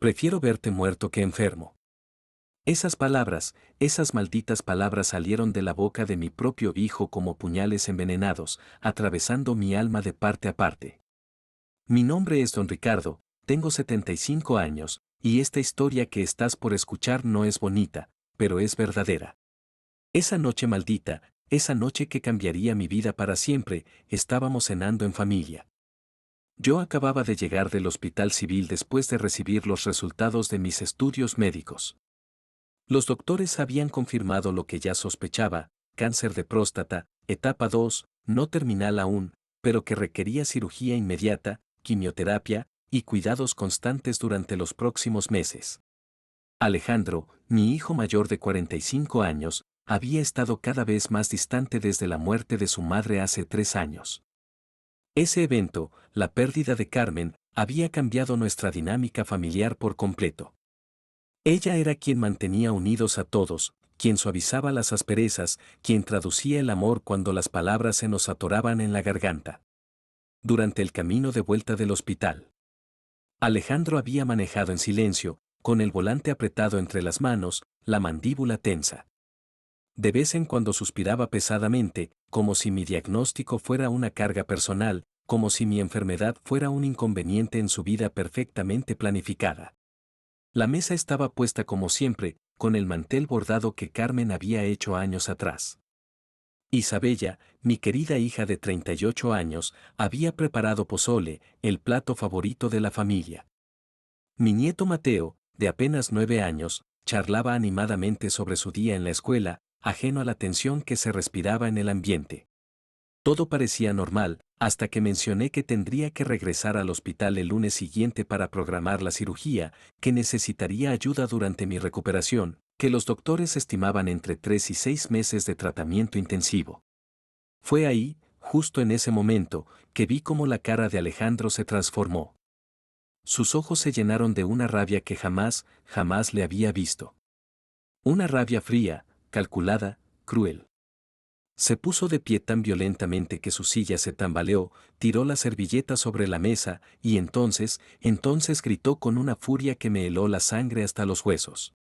Prefiero verte muerto que enfermo. Esas palabras, esas malditas palabras salieron de la boca de mi propio hijo como puñales envenenados, atravesando mi alma de parte a parte. Mi nombre es Don Ricardo, tengo 75 años, y esta historia que estás por escuchar no es bonita, pero es verdadera. Esa noche maldita, esa noche que cambiaría mi vida para siempre, estábamos cenando en familia. Yo acababa de llegar del hospital civil después de recibir los resultados de mis estudios médicos. Los doctores habían confirmado lo que ya sospechaba, cáncer de próstata, etapa 2, no terminal aún, pero que requería cirugía inmediata, quimioterapia y cuidados constantes durante los próximos meses. Alejandro, mi hijo mayor de 45 años, había estado cada vez más distante desde la muerte de su madre hace 3 años. Ese evento, la pérdida de Carmen, había cambiado nuestra dinámica familiar por completo. Ella era quien mantenía unidos a todos, quien suavizaba las asperezas, quien traducía el amor cuando las palabras se nos atoraban en la garganta. Durante el camino de vuelta del hospital, Alejandro había manejado en silencio, con el volante apretado entre las manos, la mandíbula tensa. De vez en cuando suspiraba pesadamente, como si mi diagnóstico fuera una carga personal, como si mi enfermedad fuera un inconveniente en su vida perfectamente planificada. La mesa estaba puesta como siempre, con el mantel bordado que Carmen había hecho años atrás. Isabella, mi querida hija de 38 años, había preparado pozole, el plato favorito de la familia. Mi nieto Mateo, de apenas 9 años, charlaba animadamente sobre su día en la escuela, ajeno a la tensión que se respiraba en el ambiente. Todo parecía normal, hasta que mencioné que tendría que regresar al hospital el lunes siguiente para programar la cirugía, que necesitaría ayuda durante mi recuperación, que los doctores estimaban entre 3 y 6 meses de tratamiento intensivo. Fue ahí, justo en ese momento, que vi cómo la cara de Alejandro se transformó. Sus ojos se llenaron de una rabia que jamás le había visto. Una rabia fría, calculada, cruel. Se puso de pie tan violentamente que su silla se tambaleó, tiró la servilleta sobre la mesa y entonces gritó con una furia que me heló la sangre hasta los huesos.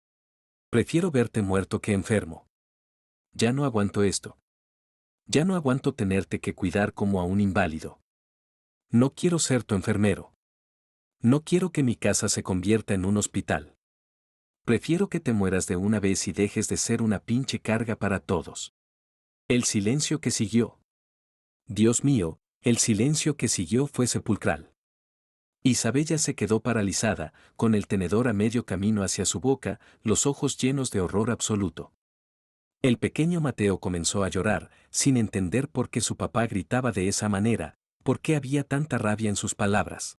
Prefiero verte muerto que enfermo. Ya no aguanto esto. Ya no aguanto tenerte que cuidar como a un inválido. No quiero ser tu enfermero. No quiero que mi casa se convierta en un hospital. Prefiero que te mueras de una vez y dejes de ser una pinche carga para todos. El silencio que siguió. Dios mío, el silencio que siguió fue sepulcral. Isabella se quedó paralizada, con el tenedor a medio camino hacia su boca, los ojos llenos de horror absoluto. El pequeño Mateo comenzó a llorar, sin entender por qué su papá gritaba de esa manera, por qué había tanta rabia en sus palabras.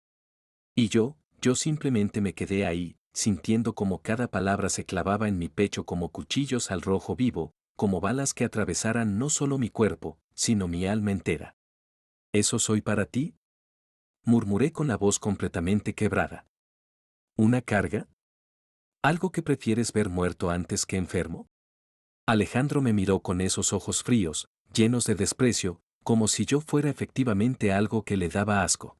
Y yo simplemente me quedé ahí, sintiendo como cada palabra se clavaba en mi pecho como cuchillos al rojo vivo, como balas que atravesaran no solo mi cuerpo, sino mi alma entera. ¿Eso soy para ti? Murmuré con la voz completamente quebrada. ¿Una carga? ¿Algo que prefieres ver muerto antes que enfermo? Alejandro me miró con esos ojos fríos, llenos de desprecio, como si yo fuera efectivamente algo que le daba asco.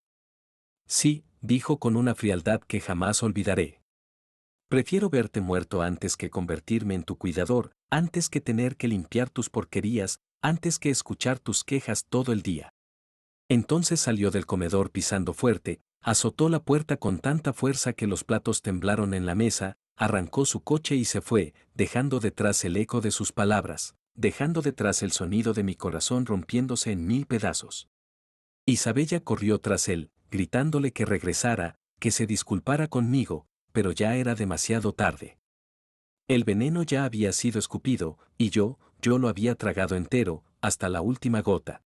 Sí, dijo con una frialdad que jamás olvidaré. Prefiero verte muerto antes que convertirme en tu cuidador, antes que tener que limpiar tus porquerías, antes que escuchar tus quejas todo el día. Entonces salió del comedor pisando fuerte, azotó la puerta con tanta fuerza que los platos temblaron en la mesa, arrancó su coche y se fue, dejando detrás el eco de sus palabras, dejando detrás el sonido de mi corazón rompiéndose en 1000 pedazos. Isabella corrió tras él, gritándole que regresara, que se disculpara conmigo, pero ya era demasiado tarde. El veneno ya había sido escupido, y yo lo había tragado entero, hasta la última gota.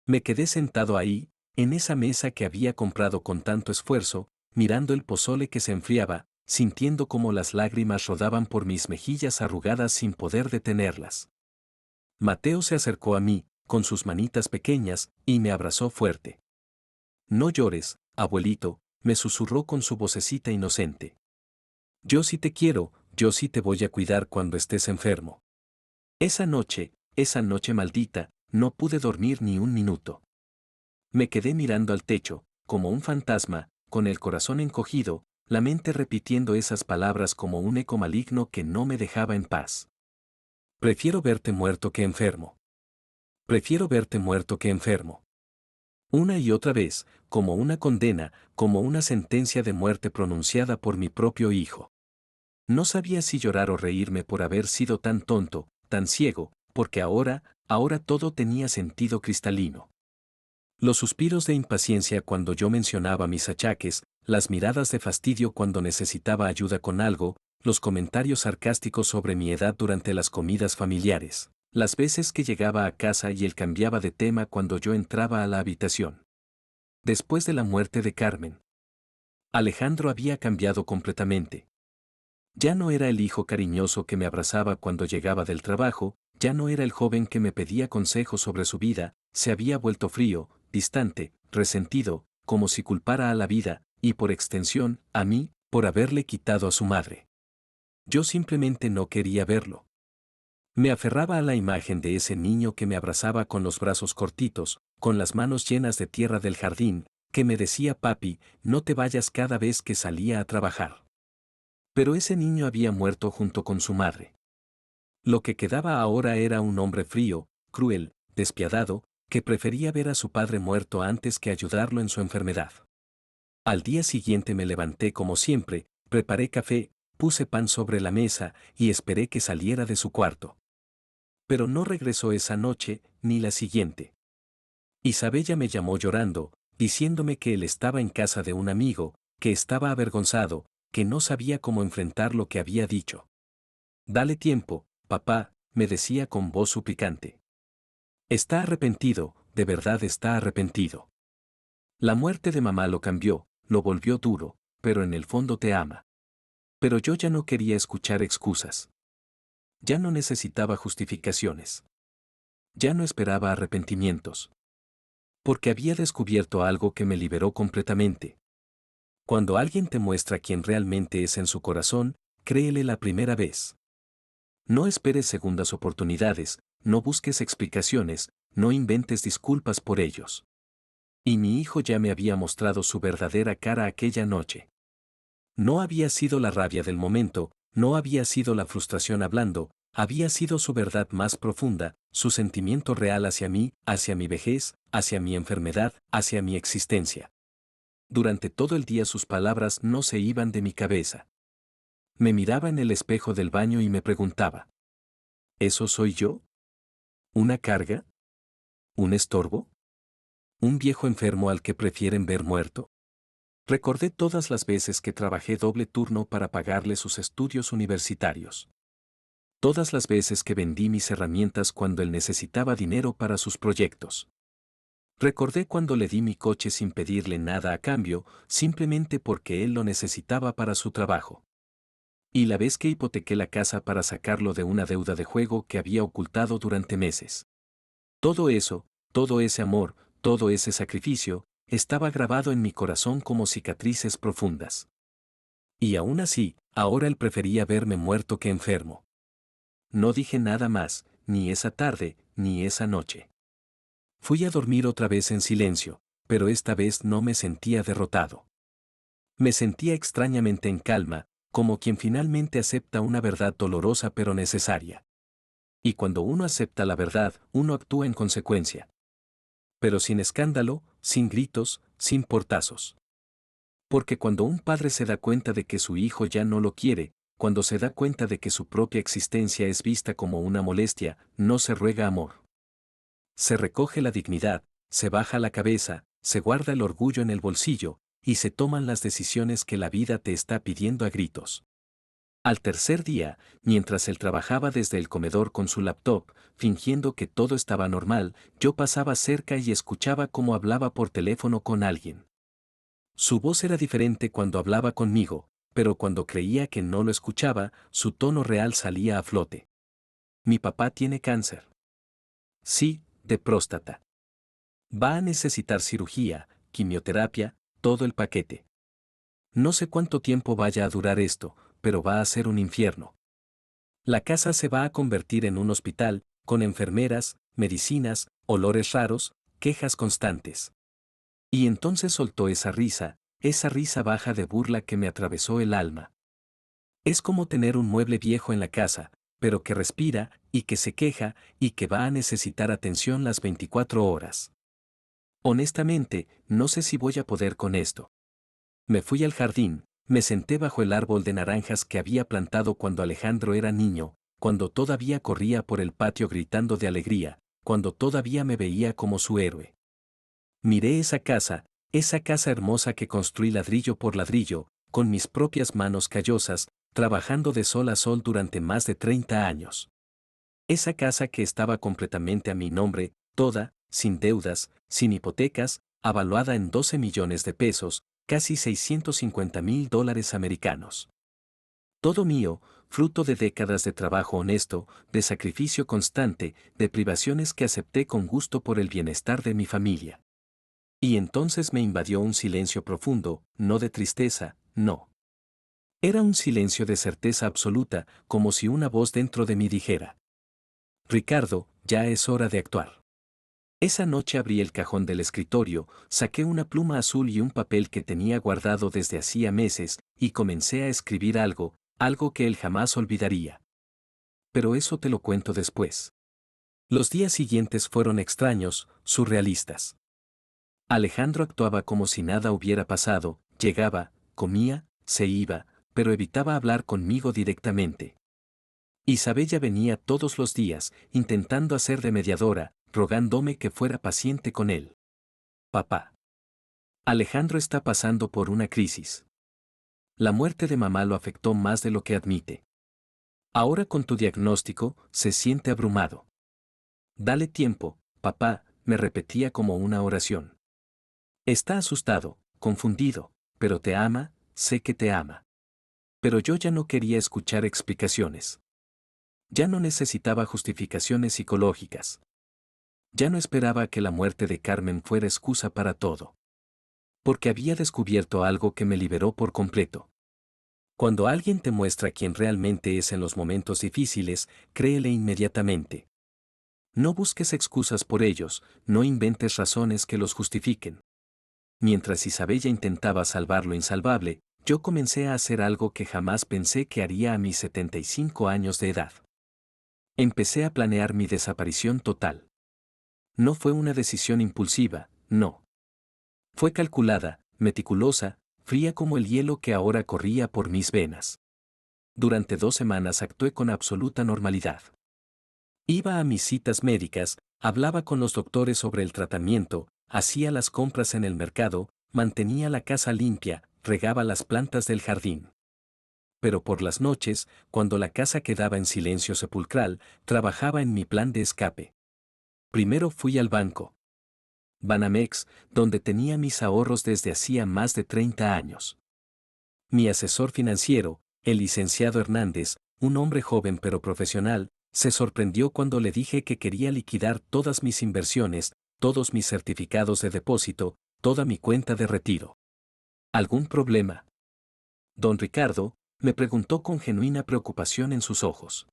Me quedé sentado ahí, en esa mesa que había comprado con tanto esfuerzo, mirando el pozole que se enfriaba, sintiendo cómo las lágrimas rodaban por mis mejillas arrugadas sin poder detenerlas. Mateo se acercó a mí, con sus manitas pequeñas, y me abrazó fuerte. No llores, abuelito, me susurró con su vocecita inocente. Yo sí te quiero, yo sí te voy a cuidar cuando estés enfermo. Esa noche maldita, no pude dormir ni un minuto. Me quedé mirando al techo, como un fantasma, con el corazón encogido, la mente repitiendo esas palabras como un eco maligno que no me dejaba en paz. Prefiero verte muerto que enfermo. Prefiero verte muerto que enfermo. Una y otra vez, como una condena, como una sentencia de muerte pronunciada por mi propio hijo. No sabía si llorar o reírme por haber sido tan tonto, tan ciego, porque ahora todo tenía sentido cristalino. Los suspiros de impaciencia cuando yo mencionaba mis achaques, las miradas de fastidio cuando necesitaba ayuda con algo, los comentarios sarcásticos sobre mi edad durante las comidas familiares, las veces que llegaba a casa y él cambiaba de tema cuando yo entraba a la habitación. Después de la muerte de Carmen, Alejandro había cambiado completamente. Ya no era el hijo cariñoso que me abrazaba cuando llegaba del trabajo, ya no era el joven que me pedía consejos sobre su vida, se había vuelto frío, distante, resentido, como si culpara a la vida, y por extensión, a mí, por haberle quitado a su madre. Yo simplemente no quería verlo. Me aferraba a la imagen de ese niño que me abrazaba con los brazos cortitos, con las manos llenas de tierra del jardín, que me decía papi, no te vayas cada vez que salía a trabajar. Pero ese niño había muerto junto con su madre. Lo que quedaba ahora era un hombre frío, cruel, despiadado, que prefería ver a su padre muerto antes que ayudarlo en su enfermedad. Al día siguiente me levanté como siempre, preparé café, puse pan sobre la mesa y esperé que saliera de su cuarto. Pero no regresó esa noche, ni la siguiente. Isabella me llamó llorando, diciéndome que él estaba en casa de un amigo, que estaba avergonzado, que no sabía cómo enfrentar lo que había dicho. Dale tiempo, papá, me decía con voz suplicante. Está arrepentido, de verdad está arrepentido. La muerte de mamá lo cambió, lo volvió duro, pero en el fondo te ama. Pero yo ya no quería escuchar excusas. Ya no necesitaba justificaciones. Ya no esperaba arrepentimientos. Porque había descubierto algo que me liberó completamente. Cuando alguien te muestra quién realmente es en su corazón, créele la primera vez. No esperes segundas oportunidades, no busques explicaciones, no inventes disculpas por ellos. Y mi hijo ya me había mostrado su verdadera cara aquella noche. No había sido la rabia del momento, no había sido la frustración hablando, había sido su verdad más profunda, su sentimiento real hacia mí, hacia mi vejez, hacia mi enfermedad, hacia mi existencia. Durante todo el día sus palabras no se iban de mi cabeza. Me miraba en el espejo del baño y me preguntaba, ¿eso soy yo? ¿Una carga? ¿Un estorbo? ¿Un viejo enfermo al que prefieren ver muerto? Recordé todas las veces que trabajé doble turno para pagarle sus estudios universitarios. Todas las veces que vendí mis herramientas cuando él necesitaba dinero para sus proyectos. Recordé cuando le di mi coche sin pedirle nada a cambio, simplemente porque él lo necesitaba para su trabajo. Y la vez que hipotequé la casa para sacarlo de una deuda de juego que había ocultado durante meses. Todo eso, todo ese amor, todo ese sacrificio, estaba grabado en mi corazón como cicatrices profundas. Y aún así, ahora él prefería verme muerto que enfermo. No dije nada más, ni esa tarde, ni esa noche. Fui a dormir otra vez en silencio, pero esta vez no me sentía derrotado. Me sentía extrañamente en calma, como quien finalmente acepta una verdad dolorosa pero necesaria. Y cuando uno acepta la verdad, uno actúa en consecuencia. Pero sin escándalo, sin gritos, sin portazos. Porque cuando un padre se da cuenta de que su hijo ya no lo quiere, cuando se da cuenta de que su propia existencia es vista como una molestia, no se ruega amor. Se recoge la dignidad, se baja la cabeza, se guarda el orgullo en el bolsillo, y se toman las decisiones que la vida te está pidiendo a gritos. Al tercer día, mientras él trabajaba desde el comedor con su laptop, fingiendo que todo estaba normal, yo pasaba cerca y escuchaba cómo hablaba por teléfono con alguien. Su voz era diferente cuando hablaba conmigo, pero cuando creía que no lo escuchaba, su tono real salía a flote. Mi papá tiene cáncer. Sí, de próstata. Va a necesitar cirugía, quimioterapia, todo el paquete. No sé cuánto tiempo vaya a durar esto, pero va a ser un infierno. La casa se va a convertir en un hospital, con enfermeras, medicinas, olores raros, quejas constantes. Y entonces soltó esa risa, esa risa baja de burla que me atravesó el alma. Es como tener un mueble viejo en la casa, pero que respira, y que se queja, y que va a necesitar atención las 24 horas. Honestamente, no sé si voy a poder con esto. Me fui al jardín, me senté bajo el árbol de naranjas que había plantado cuando Alejandro era niño, cuando todavía corría por el patio gritando de alegría, cuando todavía me veía como su héroe. Miré esa casa hermosa que construí ladrillo por ladrillo, con mis propias manos callosas, trabajando de sol a sol durante más de 30 años. Esa casa que estaba completamente a mi nombre, toda, sin deudas, sin hipotecas, avaluada en 12 millones de pesos, casi $650,000 americanos. Todo mío, fruto de décadas de trabajo honesto, de sacrificio constante, de privaciones que acepté con gusto por el bienestar de mi familia. Y entonces me invadió un silencio profundo, no de tristeza, no. Era un silencio de certeza absoluta, como si una voz dentro de mí dijera: Ricardo, ya es hora de actuar. Esa noche abrí el cajón del escritorio, saqué una pluma azul y un papel que tenía guardado desde hacía meses, y comencé a escribir algo que él jamás olvidaría. Pero eso te lo cuento después. Los días siguientes fueron extraños, surrealistas. Alejandro actuaba como si nada hubiera pasado, llegaba, comía, se iba, pero evitaba hablar conmigo directamente. Isabella venía todos los días, intentando hacer de mediadora, rogándome que fuera paciente con él. Papá. Alejandro está pasando por una crisis. La muerte de mamá lo afectó más de lo que admite. Ahora con tu diagnóstico, se siente abrumado. Dale tiempo, papá, me repetía como una oración. Está asustado, confundido, pero te ama, sé que te ama. Pero yo ya no quería escuchar explicaciones. Ya no necesitaba justificaciones psicológicas. Ya no esperaba que la muerte de Carmen fuera excusa para todo. Porque había descubierto algo que me liberó por completo. Cuando alguien te muestra quién realmente es en los momentos difíciles, créele inmediatamente. No busques excusas por ellos, no inventes razones que los justifiquen. Mientras Isabella intentaba salvar lo insalvable, yo comencé a hacer algo que jamás pensé que haría a mis 75 años de edad. Empecé a planear mi desaparición total. No fue una decisión impulsiva, no. Fue calculada, meticulosa, fría como el hielo que ahora corría por mis venas. Durante 2 semanas actué con absoluta normalidad. Iba a mis citas médicas, hablaba con los doctores sobre el tratamiento, hacía las compras en el mercado, mantenía la casa limpia, regaba las plantas del jardín. Pero por las noches, cuando la casa quedaba en silencio sepulcral, trabajaba en mi plan de escape. Primero fui al banco. Banamex, donde tenía mis ahorros desde hacía más de 30 años. Mi asesor financiero, el licenciado Hernández, un hombre joven pero profesional, se sorprendió cuando le dije que quería liquidar todas mis inversiones, todos mis certificados de depósito, toda mi cuenta de retiro. ¿Algún problema? Don Ricardo, me preguntó con genuina preocupación en sus ojos.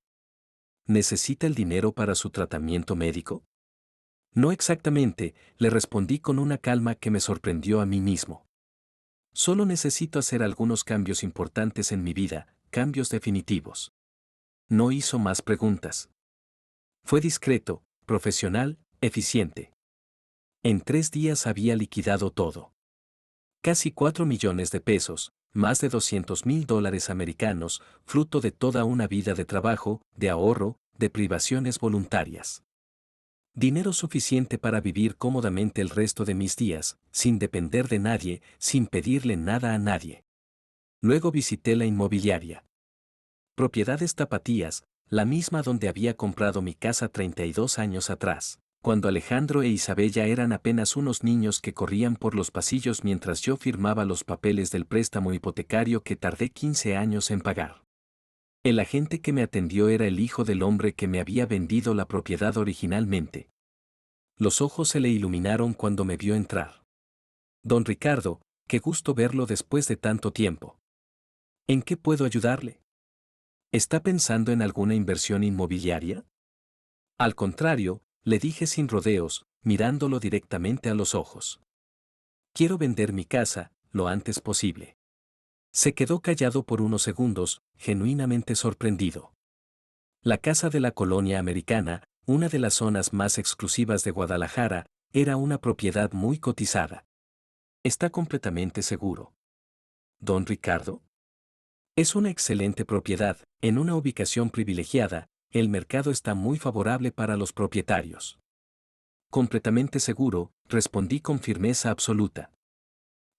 ¿Necesita el dinero para su tratamiento médico? No exactamente, le respondí con una calma que me sorprendió a mí mismo. Solo necesito hacer algunos cambios importantes en mi vida, cambios definitivos. No hizo más preguntas. Fue discreto, profesional, eficiente. En 3 días había liquidado todo. Casi 4 millones de pesos, más de $200,000 americanos, fruto de toda una vida de trabajo, de ahorro, de privaciones voluntarias. Dinero suficiente para vivir cómodamente el resto de mis días, sin depender de nadie, sin pedirle nada a nadie. Luego visité la inmobiliaria. Propiedades Tapatías, la misma donde había comprado mi casa 32 años atrás, cuando Alejandro e Isabella eran apenas unos niños que corrían por los pasillos mientras yo firmaba los papeles del préstamo hipotecario que tardé 15 años en pagar. El agente que me atendió era el hijo del hombre que me había vendido la propiedad originalmente. Los ojos se le iluminaron cuando me vio entrar. Don Ricardo, qué gusto verlo después de tanto tiempo. ¿En qué puedo ayudarle? ¿Está pensando en alguna inversión inmobiliaria? Al contrario, le dije sin rodeos, mirándolo directamente a los ojos. Quiero vender mi casa, lo antes posible. Se quedó callado por unos segundos, genuinamente sorprendido. La casa de la colonia americana, una de las zonas más exclusivas de Guadalajara, era una propiedad muy cotizada. ¿Está completamente seguro? Don Ricardo. Es una excelente propiedad, en una ubicación privilegiada, el mercado está muy favorable para los propietarios. Completamente seguro, respondí con firmeza absoluta.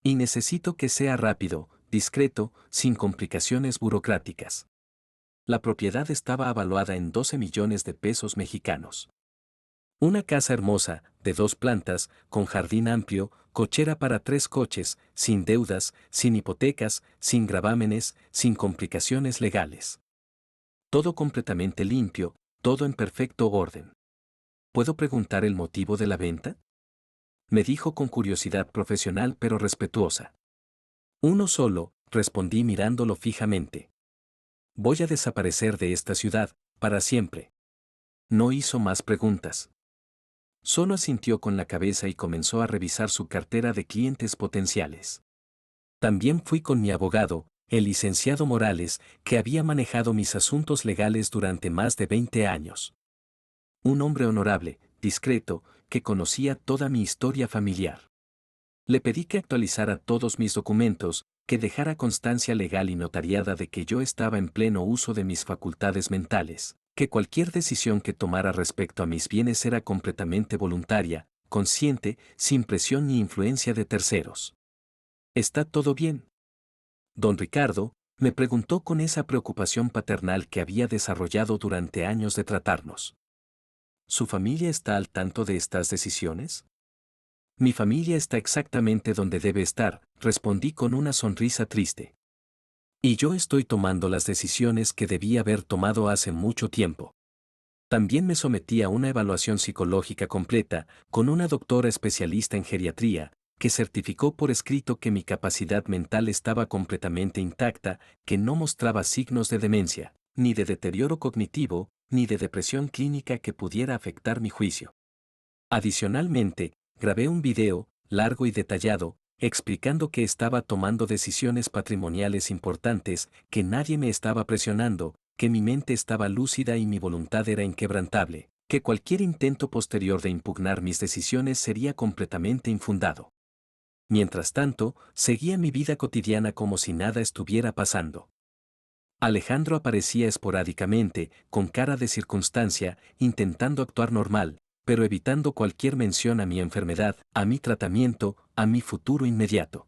Y necesito que sea rápido, discreto, sin complicaciones burocráticas. La propiedad estaba avaluada en 12 millones de pesos mexicanos. Una casa hermosa, de 2 plantas, con jardín amplio, cochera para 3 coches, sin deudas, sin hipotecas, sin gravámenes, sin complicaciones legales. Todo completamente limpio, todo en perfecto orden. ¿Puedo preguntar el motivo de la venta? Me dijo con curiosidad profesional pero respetuosa. Uno solo, respondí mirándolo fijamente. Voy a desaparecer de esta ciudad, para siempre. No hizo más preguntas. Solo asintió con la cabeza y comenzó a revisar su cartera de clientes potenciales. También fui con mi abogado, el licenciado Morales, que había manejado mis asuntos legales durante más de 20 años. Un hombre honorable, discreto, que conocía toda mi historia familiar. Le pedí que actualizara todos mis documentos, que dejara constancia legal y notariada de que yo estaba en pleno uso de mis facultades mentales, que cualquier decisión que tomara respecto a mis bienes era completamente voluntaria, consciente, sin presión ni influencia de terceros. ¿Está todo bien? Don Ricardo me preguntó con esa preocupación paternal que había desarrollado durante años de tratarnos. ¿Su familia está al tanto de estas decisiones? Mi familia está exactamente donde debe estar, respondí con una sonrisa triste. Y yo estoy tomando las decisiones que debí haber tomado hace mucho tiempo. También me sometí a una evaluación psicológica completa, con una doctora especialista en geriatría, que certificó por escrito que mi capacidad mental estaba completamente intacta, que no mostraba signos de demencia, ni de deterioro cognitivo, ni de depresión clínica que pudiera afectar mi juicio. Adicionalmente, grabé un video, largo y detallado, explicando que estaba tomando decisiones patrimoniales importantes, que nadie me estaba presionando, que mi mente estaba lúcida y mi voluntad era inquebrantable, que cualquier intento posterior de impugnar mis decisiones sería completamente infundado. Mientras tanto, seguía mi vida cotidiana como si nada estuviera pasando. Alejandro aparecía esporádicamente, con cara de circunstancia, intentando actuar normal, pero evitando cualquier mención a mi enfermedad, a mi tratamiento, a mi futuro inmediato.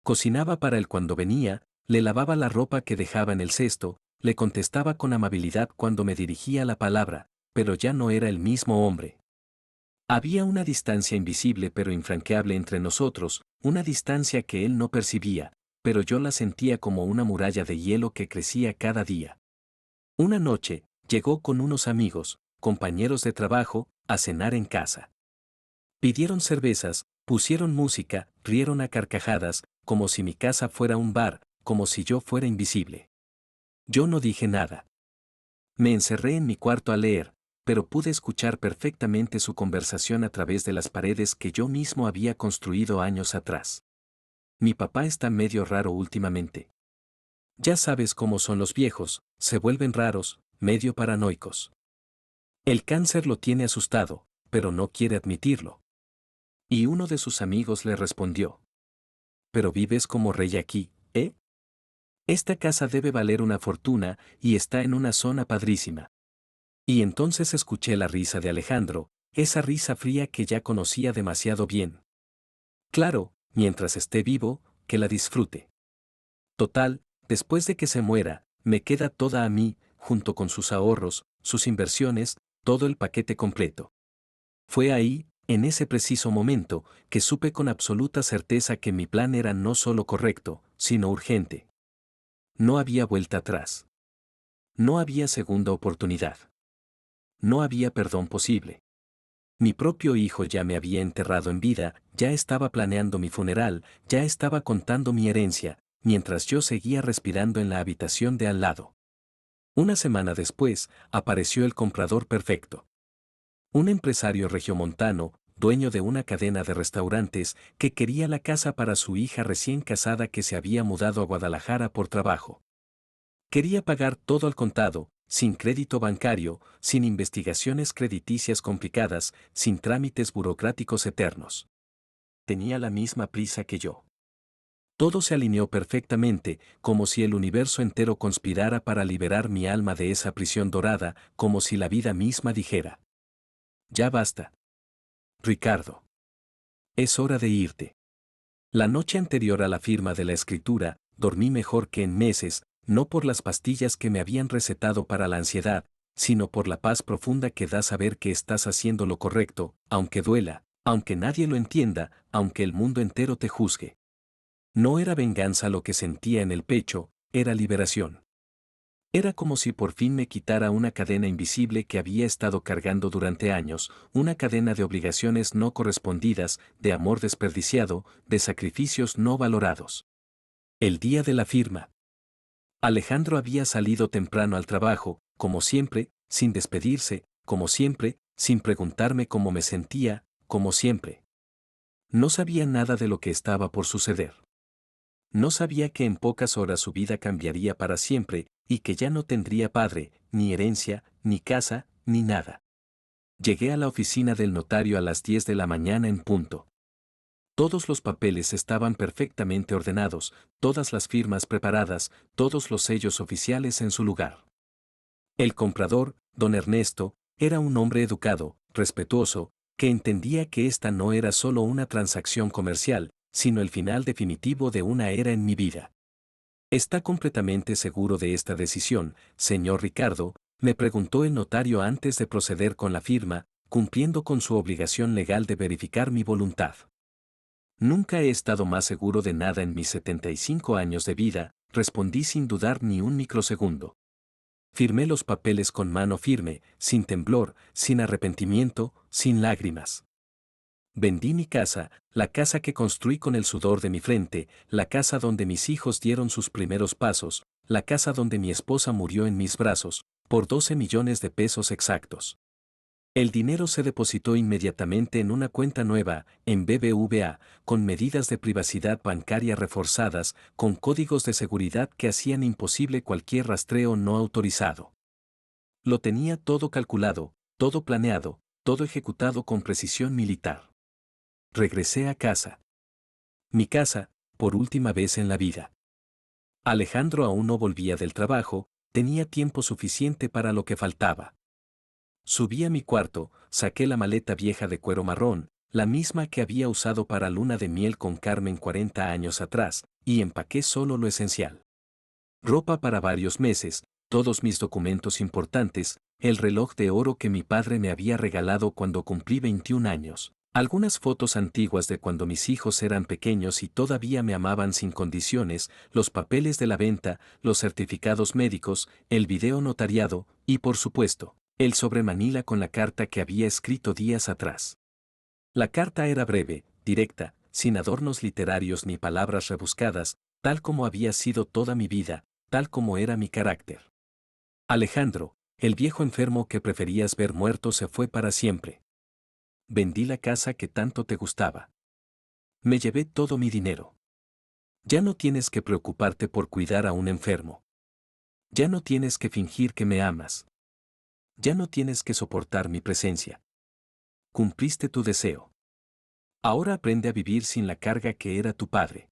Cocinaba para él cuando venía, le lavaba la ropa que dejaba en el cesto, le contestaba con amabilidad cuando me dirigía la palabra, pero ya no era el mismo hombre. Había una distancia invisible pero infranqueable entre nosotros, una distancia que él no percibía, pero yo la sentía como una muralla de hielo que crecía cada día. Una noche, llegó con unos amigos, compañeros de trabajo, a cenar en casa. Pidieron cervezas, pusieron música, rieron a carcajadas, como si mi casa fuera un bar, como si yo fuera invisible. Yo no dije nada. Me encerré en mi cuarto a leer, pero pude escuchar perfectamente su conversación a través de las paredes que yo mismo había construido años atrás. Mi papá está medio raro últimamente. Ya sabes cómo son los viejos, se vuelven raros, medio paranoicos. El cáncer lo tiene asustado, pero no quiere admitirlo. Y uno de sus amigos le respondió. Pero vives como rey aquí, ¿eh? Esta casa debe valer una fortuna y está en una zona padrísima. Y entonces escuché la risa de Alejandro, esa risa fría que ya conocía demasiado bien. Claro, mientras esté vivo, que la disfrute. Total, después de que se muera, me queda toda a mí, junto con sus ahorros, sus inversiones, todo el paquete completo. Fue ahí, en ese preciso momento, que supe con absoluta certeza que mi plan era no solo correcto, sino urgente. No había vuelta atrás. No había segunda oportunidad. No había perdón posible. Mi propio hijo ya me había enterrado en vida, ya estaba planeando mi funeral, ya estaba contando mi herencia, mientras yo seguía respirando en la habitación de al lado. Una semana después, apareció el comprador perfecto. Un empresario regiomontano, dueño de una cadena de restaurantes, que quería la casa para su hija recién casada que se había mudado a Guadalajara por trabajo. Quería pagar todo al contado, sin crédito bancario, sin investigaciones crediticias complicadas, sin trámites burocráticos eternos. Tenía la misma prisa que yo. Todo se alineó perfectamente, como si el universo entero conspirara para liberar mi alma de esa prisión dorada, como si la vida misma dijera: ya basta, Ricardo. Es hora de irte. La noche anterior a la firma de la escritura, dormí mejor que en meses, no por las pastillas que me habían recetado para la ansiedad, sino por la paz profunda que da saber que estás haciendo lo correcto, aunque duela, aunque nadie lo entienda, aunque el mundo entero te juzgue. No era venganza lo que sentía en el pecho, era liberación. Era como si por fin me quitara una cadena invisible que había estado cargando durante años, una cadena de obligaciones no correspondidas, de amor desperdiciado, de sacrificios no valorados. El día de la firma. Alejandro había salido temprano al trabajo, como siempre, sin despedirse, como siempre, sin preguntarme cómo me sentía, como siempre. No sabía nada de lo que estaba por suceder. No sabía que en pocas horas su vida cambiaría para siempre, y que ya no tendría padre, ni herencia, ni casa, ni nada. Llegué a la oficina del notario a las 10 de la mañana en punto. Todos los papeles estaban perfectamente ordenados, todas las firmas preparadas, todos los sellos oficiales en su lugar. El comprador, don Ernesto, era un hombre educado, respetuoso, que entendía que esta no era solo una transacción comercial, sino el final definitivo de una era en mi vida. ¿Está completamente seguro de esta decisión, señor Ricardo?, me preguntó el notario antes de proceder con la firma, cumpliendo con su obligación legal de verificar mi voluntad. Nunca he estado más seguro de nada en mis 75 años de vida, respondí sin dudar ni un microsegundo. Firmé los papeles con mano firme, sin temblor, sin arrepentimiento, sin lágrimas. Vendí mi casa, la casa que construí con el sudor de mi frente, la casa donde mis hijos dieron sus primeros pasos, la casa donde mi esposa murió en mis brazos, por 12 millones de pesos exactos. El dinero se depositó inmediatamente en una cuenta nueva, en BBVA, con medidas de privacidad bancaria reforzadas, con códigos de seguridad que hacían imposible cualquier rastreo no autorizado. Lo tenía todo calculado, todo planeado, todo ejecutado con precisión militar. Regresé a casa. Mi casa, por última vez en la vida. Alejandro aún no volvía del trabajo, tenía tiempo suficiente para lo que faltaba. Subí a mi cuarto, saqué la maleta vieja de cuero marrón, la misma que había usado para luna de miel con Carmen 40 años atrás, y empaqué solo lo esencial. Ropa para varios meses, todos mis documentos importantes, el reloj de oro que mi padre me había regalado cuando cumplí 21 años, algunas fotos antiguas de cuando mis hijos eran pequeños y todavía me amaban sin condiciones, los papeles de la venta, los certificados médicos, el video notariado, y por supuesto, el sobre Manila con la carta que había escrito días atrás. La carta era breve, directa, sin adornos literarios ni palabras rebuscadas, tal como había sido toda mi vida, tal como era mi carácter. Alejandro, el viejo enfermo que preferías ver muerto se fue para siempre. Vendí la casa que tanto te gustaba. Me llevé todo mi dinero. Ya no tienes que preocuparte por cuidar a un enfermo. Ya no tienes que fingir que me amas. Ya no tienes que soportar mi presencia. Cumpliste tu deseo. Ahora aprende a vivir sin la carga que era tu padre.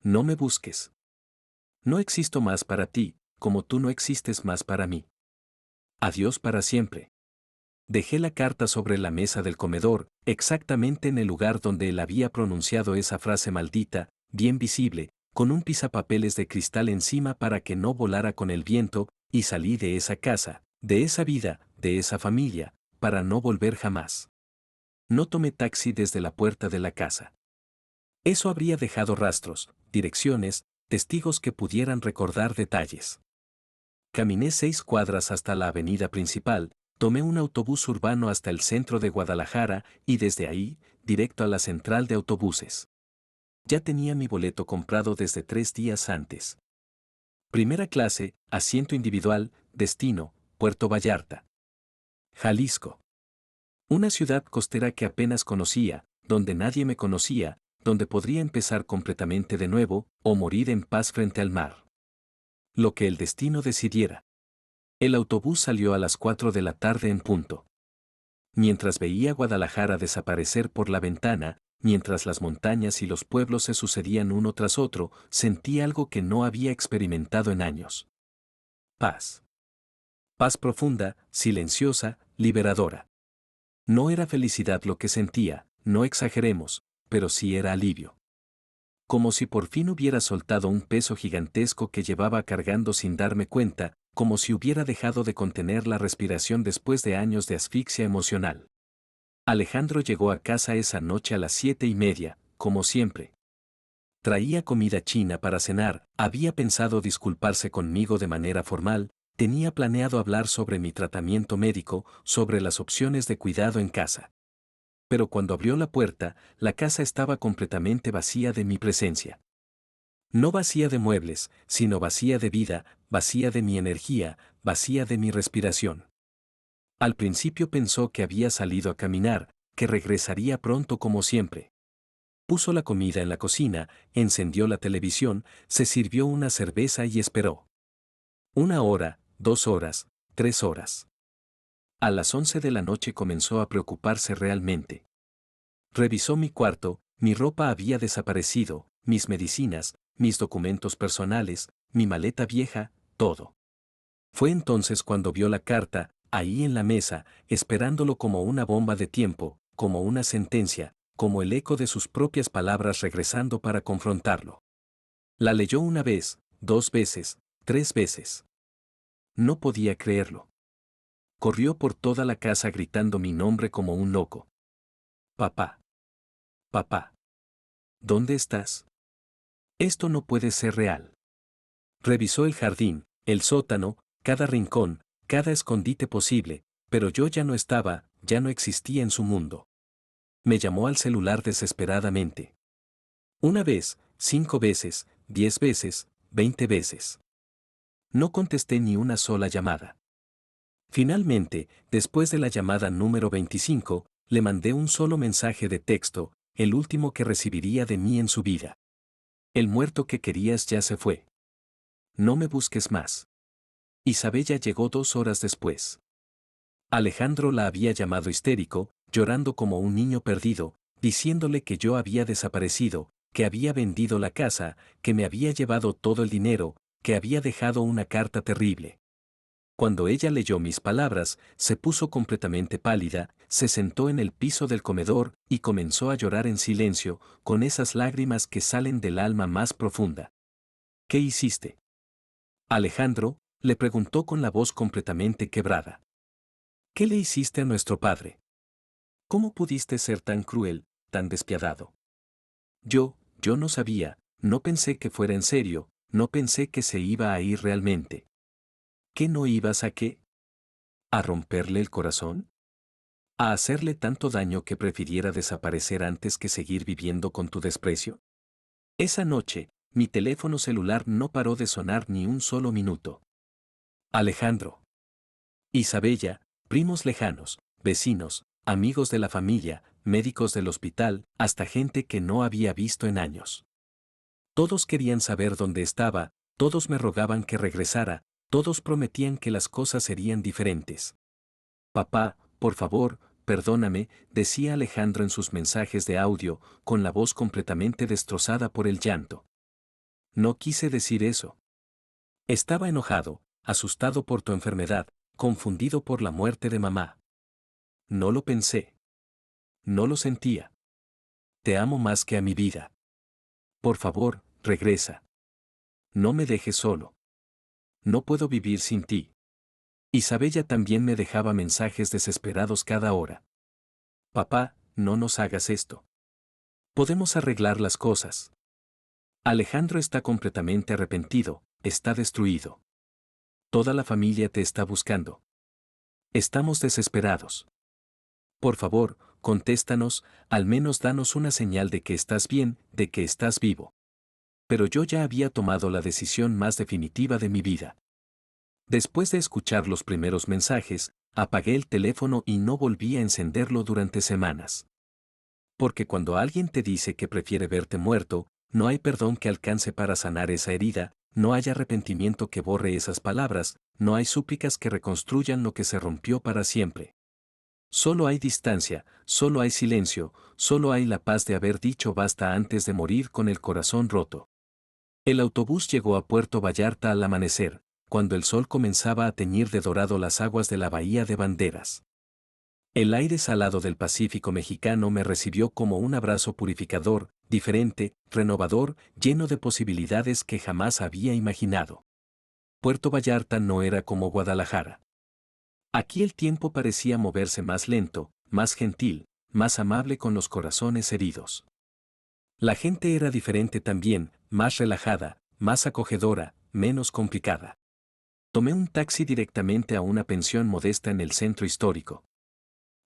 No me busques. No existo más para ti, como tú no existes más para mí. Adiós para siempre. Dejé la carta sobre la mesa del comedor, exactamente en el lugar donde él había pronunciado esa frase maldita, bien visible, con un pisapapeles de cristal encima para que no volara con el viento, y salí de esa casa, de esa vida, de esa familia, para no volver jamás. No tomé taxi desde la puerta de la casa. Eso habría dejado rastros, direcciones, testigos que pudieran recordar detalles. Caminé 6 cuadras hasta la avenida principal, tomé un autobús urbano hasta el centro de Guadalajara y desde ahí, directo a la central de autobuses. Ya tenía mi boleto comprado desde 3 días antes. Primera clase, asiento individual, destino, Puerto Vallarta. Jalisco. Una ciudad costera que apenas conocía, donde nadie me conocía, donde podría empezar completamente de nuevo, o morir en paz frente al mar. Lo que el destino decidiera. El autobús salió a las 4 de la tarde en punto. Mientras veía Guadalajara desaparecer por la ventana, mientras las montañas y los pueblos se sucedían uno tras otro, sentí algo que no había experimentado en años. Paz. Paz profunda, silenciosa, liberadora. No era felicidad lo que sentía, no exageremos, pero sí era alivio. Como si por fin hubiera soltado un peso gigantesco que llevaba cargando sin darme cuenta, como si hubiera dejado de contener la respiración después de años de asfixia emocional. Alejandro llegó a casa esa noche a las 7:30, como siempre. Traía comida china para cenar, había pensado disculparse conmigo de manera formal, tenía planeado hablar sobre mi tratamiento médico, sobre las opciones de cuidado en casa. Pero cuando abrió la puerta, la casa estaba completamente vacía de mi presencia. No vacía de muebles, sino vacía de vida, vacía de mi energía, vacía de mi respiración. Al principio pensó que había salido a caminar, que regresaría pronto como siempre. Puso la comida en la cocina, encendió la televisión, se sirvió una cerveza y esperó. 1 hora, 2 horas, 3 horas. A las 11 de la noche comenzó a preocuparse realmente. Revisó mi cuarto, mi ropa había desaparecido, mis medicinas, mis documentos personales, mi maleta vieja, todo. Fue entonces cuando vio la carta, ahí en la mesa, esperándolo como una bomba de tiempo, como una sentencia, como el eco de sus propias palabras regresando para confrontarlo. La leyó 1 vez, 2 veces, 3 veces. No podía creerlo. Corrió por toda la casa gritando mi nombre como un loco. Papá. Papá. ¿Dónde estás? Esto no puede ser real. Revisó el jardín, el sótano, cada rincón, cada escondite posible, pero yo ya no estaba, ya no existía en su mundo. Me llamó al celular desesperadamente. 1 vez, 5 veces, 10 veces, 20 veces. No contesté ni una sola llamada. Finalmente, después de la llamada número 25, le mandé un solo mensaje de texto, el último que recibiría de mí en su vida. El muerto que querías ya se fue. No me busques más. Isabella llegó 2 horas después. Alejandro la había llamado histérico, llorando como un niño perdido, diciéndole que yo había desaparecido, que había vendido la casa, que me había llevado todo el dinero, que había dejado una carta terrible. Cuando ella leyó mis palabras, se puso completamente pálida, se sentó en el piso del comedor y comenzó a llorar en silencio, con esas lágrimas que salen del alma más profunda. ¿Qué hiciste? Alejandro, le preguntó con la voz completamente quebrada. ¿Qué le hiciste a nuestro padre? ¿Cómo pudiste ser tan cruel, tan despiadado? Yo no sabía, no pensé que fuera en serio, no pensé que se iba a ir realmente. ¿Qué no ibas a qué? ¿A romperle el corazón? ¿A hacerle tanto daño que prefiriera desaparecer antes que seguir viviendo con tu desprecio? Esa noche, mi teléfono celular no paró de sonar ni un solo minuto. Alejandro. Isabella, primos lejanos, vecinos, amigos de la familia, médicos del hospital, hasta gente que no había visto en años. Todos querían saber dónde estaba, todos me rogaban que regresara, todos prometían que las cosas serían diferentes. Papá, por favor, perdóname, decía Alejandro en sus mensajes de audio, con la voz completamente destrozada por el llanto. No quise decir eso. Estaba enojado, asustado por tu enfermedad, confundido por la muerte de mamá. No lo pensé. No lo sentía. Te amo más que a mi vida. Por favor, regresa. No me dejes solo. No puedo vivir sin ti. Isabella también me dejaba mensajes desesperados cada hora. Papá, no nos hagas esto. Podemos arreglar las cosas. Alejandro está completamente arrepentido, está destruido. Toda la familia te está buscando. Estamos desesperados. Por favor, contéstanos, al menos danos una señal de que estás bien, de que estás vivo. Pero yo ya había tomado la decisión más definitiva de mi vida. Después de escuchar los primeros mensajes, Apagué el teléfono y no volví a encenderlo durante semanas. Porque cuando alguien te dice que prefiere verte muerto, no hay perdón que alcance para sanar esa herida, no hay arrepentimiento que borre esas palabras, no hay súplicas que reconstruyan lo que se rompió para siempre. Solo hay distancia, solo hay silencio, solo hay la paz de haber dicho basta antes de morir con el corazón roto. El autobús llegó a Puerto Vallarta al amanecer, cuando el sol comenzaba a teñir de dorado las aguas de la Bahía de Banderas. El aire salado del Pacífico mexicano me recibió como un abrazo purificador, diferente, renovador, lleno de posibilidades que jamás había imaginado. Puerto Vallarta no era como Guadalajara. Aquí el tiempo parecía moverse más lento, más gentil, más amable con los corazones heridos. La gente era diferente también, más relajada, más acogedora, menos complicada. Tomé un taxi directamente a una pensión modesta en el centro histórico.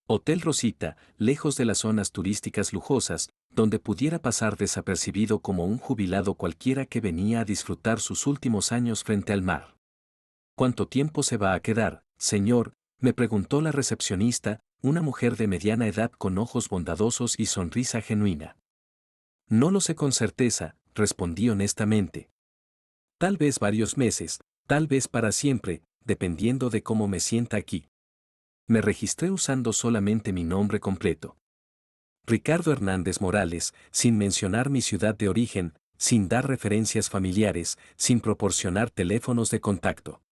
Hotel Rosita, lejos de las zonas turísticas lujosas, donde pudiera pasar desapercibido como un jubilado cualquiera que venía a disfrutar sus últimos años frente al mar. ¿Cuánto tiempo se va a quedar, señor?, me preguntó la recepcionista, una mujer de mediana edad con ojos bondadosos y sonrisa genuina. No lo sé con certeza, respondí honestamente. Tal vez varios meses, tal vez para siempre, dependiendo de cómo me sienta aquí. Me registré usando solamente mi nombre completo. Ricardo Hernández Morales, sin mencionar mi ciudad de origen, sin dar referencias familiares, sin proporcionar teléfonos de contacto.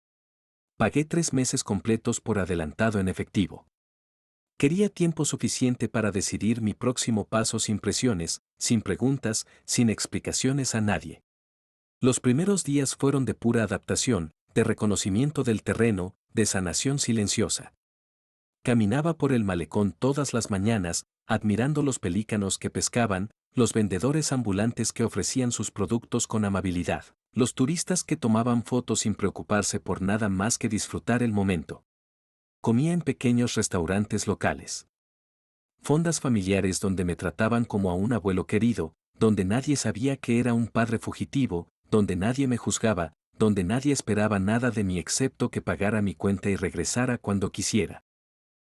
Pagué 3 meses completos por adelantado en efectivo. Quería tiempo suficiente para decidir mi próximo paso sin presiones, sin preguntas, sin explicaciones a nadie. Los primeros días fueron de pura adaptación, de reconocimiento del terreno, de sanación silenciosa. Caminaba por el malecón todas las mañanas, admirando los pelícanos que pescaban, los vendedores ambulantes que ofrecían sus productos con amabilidad, los turistas que tomaban fotos sin preocuparse por nada más que disfrutar el momento. Comía en pequeños restaurantes locales. Fondas familiares donde me trataban como a un abuelo querido, donde nadie sabía que era un padre fugitivo, donde nadie me juzgaba, donde nadie esperaba nada de mí excepto que pagara mi cuenta y regresara cuando quisiera.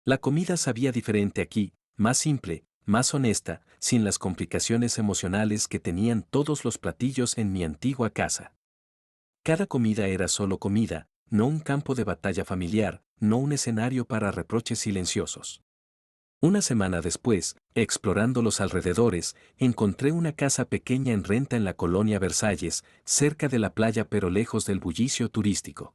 La comida sabía diferente aquí, más simple, más honesta, sin las complicaciones emocionales que tenían todos los platillos en mi antigua casa. Cada comida era solo comida, no un campo de batalla familiar, no un escenario para reproches silenciosos. Una semana después, explorando los alrededores, encontré una casa pequeña en renta en la colonia Versalles, cerca de la playa pero lejos del bullicio turístico.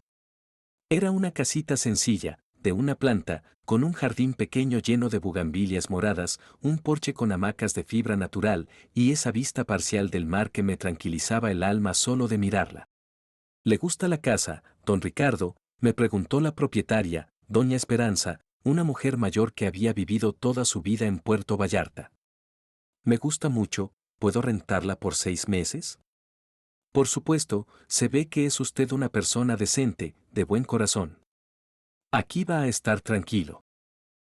Era una casita sencilla, de una planta, con un jardín pequeño lleno de bugambilias moradas, un porche con hamacas de fibra natural y esa vista parcial del mar que me tranquilizaba el alma solo de mirarla. ¿Le gusta la casa, don Ricardo?, me preguntó la propietaria, doña Esperanza, una mujer mayor que había vivido toda su vida en Puerto Vallarta. Me gusta mucho, ¿puedo rentarla por 6 meses? Por supuesto, se ve que es usted una persona decente, de buen corazón. Aquí va a estar tranquilo.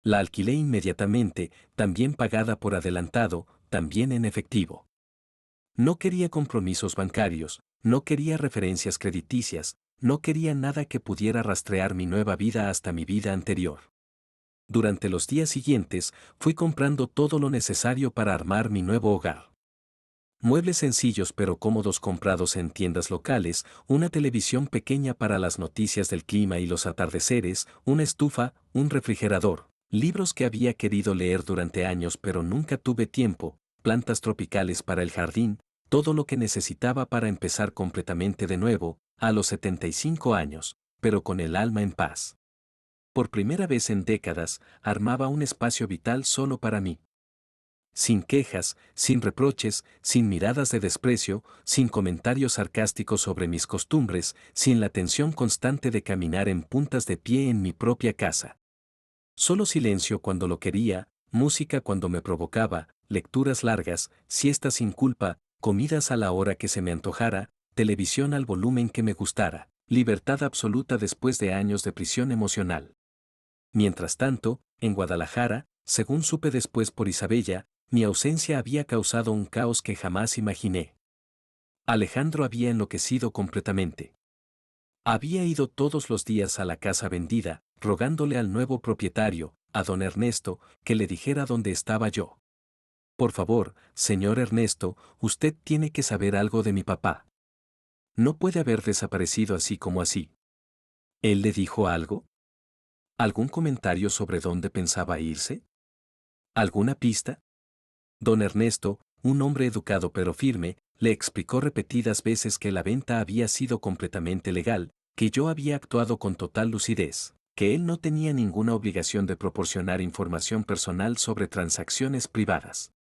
La alquilé inmediatamente, también pagada por adelantado, también en efectivo. No quería compromisos bancarios, no quería referencias crediticias, no quería nada que pudiera rastrear mi nueva vida hasta mi vida anterior. Durante los días siguientes, fui comprando todo lo necesario para armar mi nuevo hogar. Muebles sencillos pero cómodos comprados en tiendas locales, una televisión pequeña para las noticias del clima y los atardeceres, una estufa, un refrigerador, libros que había querido leer durante años pero nunca tuve tiempo, plantas tropicales para el jardín, todo lo que necesitaba para empezar completamente de nuevo, a los 75 años, pero con el alma en paz. Por primera vez en décadas, armaba un espacio vital solo para mí. Sin quejas, sin reproches, sin miradas de desprecio, sin comentarios sarcásticos sobre mis costumbres, sin la tensión constante de caminar en puntas de pie en mi propia casa. Solo silencio cuando lo quería, música cuando me provocaba, lecturas largas, siestas sin culpa, comidas a la hora que se me antojara, televisión al volumen que me gustara, libertad absoluta después de años de prisión emocional. Mientras tanto, en Guadalajara, según supe después por Isabella, mi ausencia había causado un caos que jamás imaginé. Alejandro había enloquecido completamente. Había ido todos los días a la casa vendida, rogándole al nuevo propietario, a don Ernesto, que le dijera dónde estaba yo. Por favor, señor Ernesto, usted tiene que saber algo de mi papá. No puede haber desaparecido así como así. ¿Él le dijo algo? ¿Algún comentario sobre dónde pensaba irse? ¿Alguna pista? Don Ernesto, un hombre educado pero firme, le explicó repetidas veces que la venta había sido completamente legal, que yo había actuado con total lucidez, que él no tenía ninguna obligación de proporcionar información personal sobre transacciones privadas.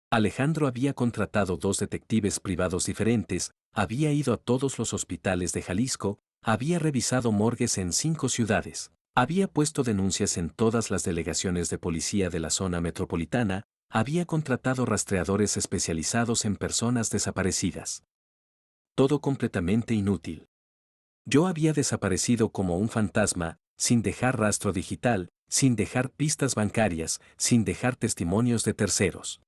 Alejandro había contratado 2 detectives privados diferentes, había ido a todos los hospitales de Jalisco, había revisado morgues en 5 ciudades, había puesto denuncias en todas las delegaciones de policía de la zona metropolitana, había contratado rastreadores especializados en personas desaparecidas. Todo completamente inútil. Yo había desaparecido como un fantasma, sin dejar rastro digital, sin dejar pistas bancarias, sin dejar testimonios de terceros.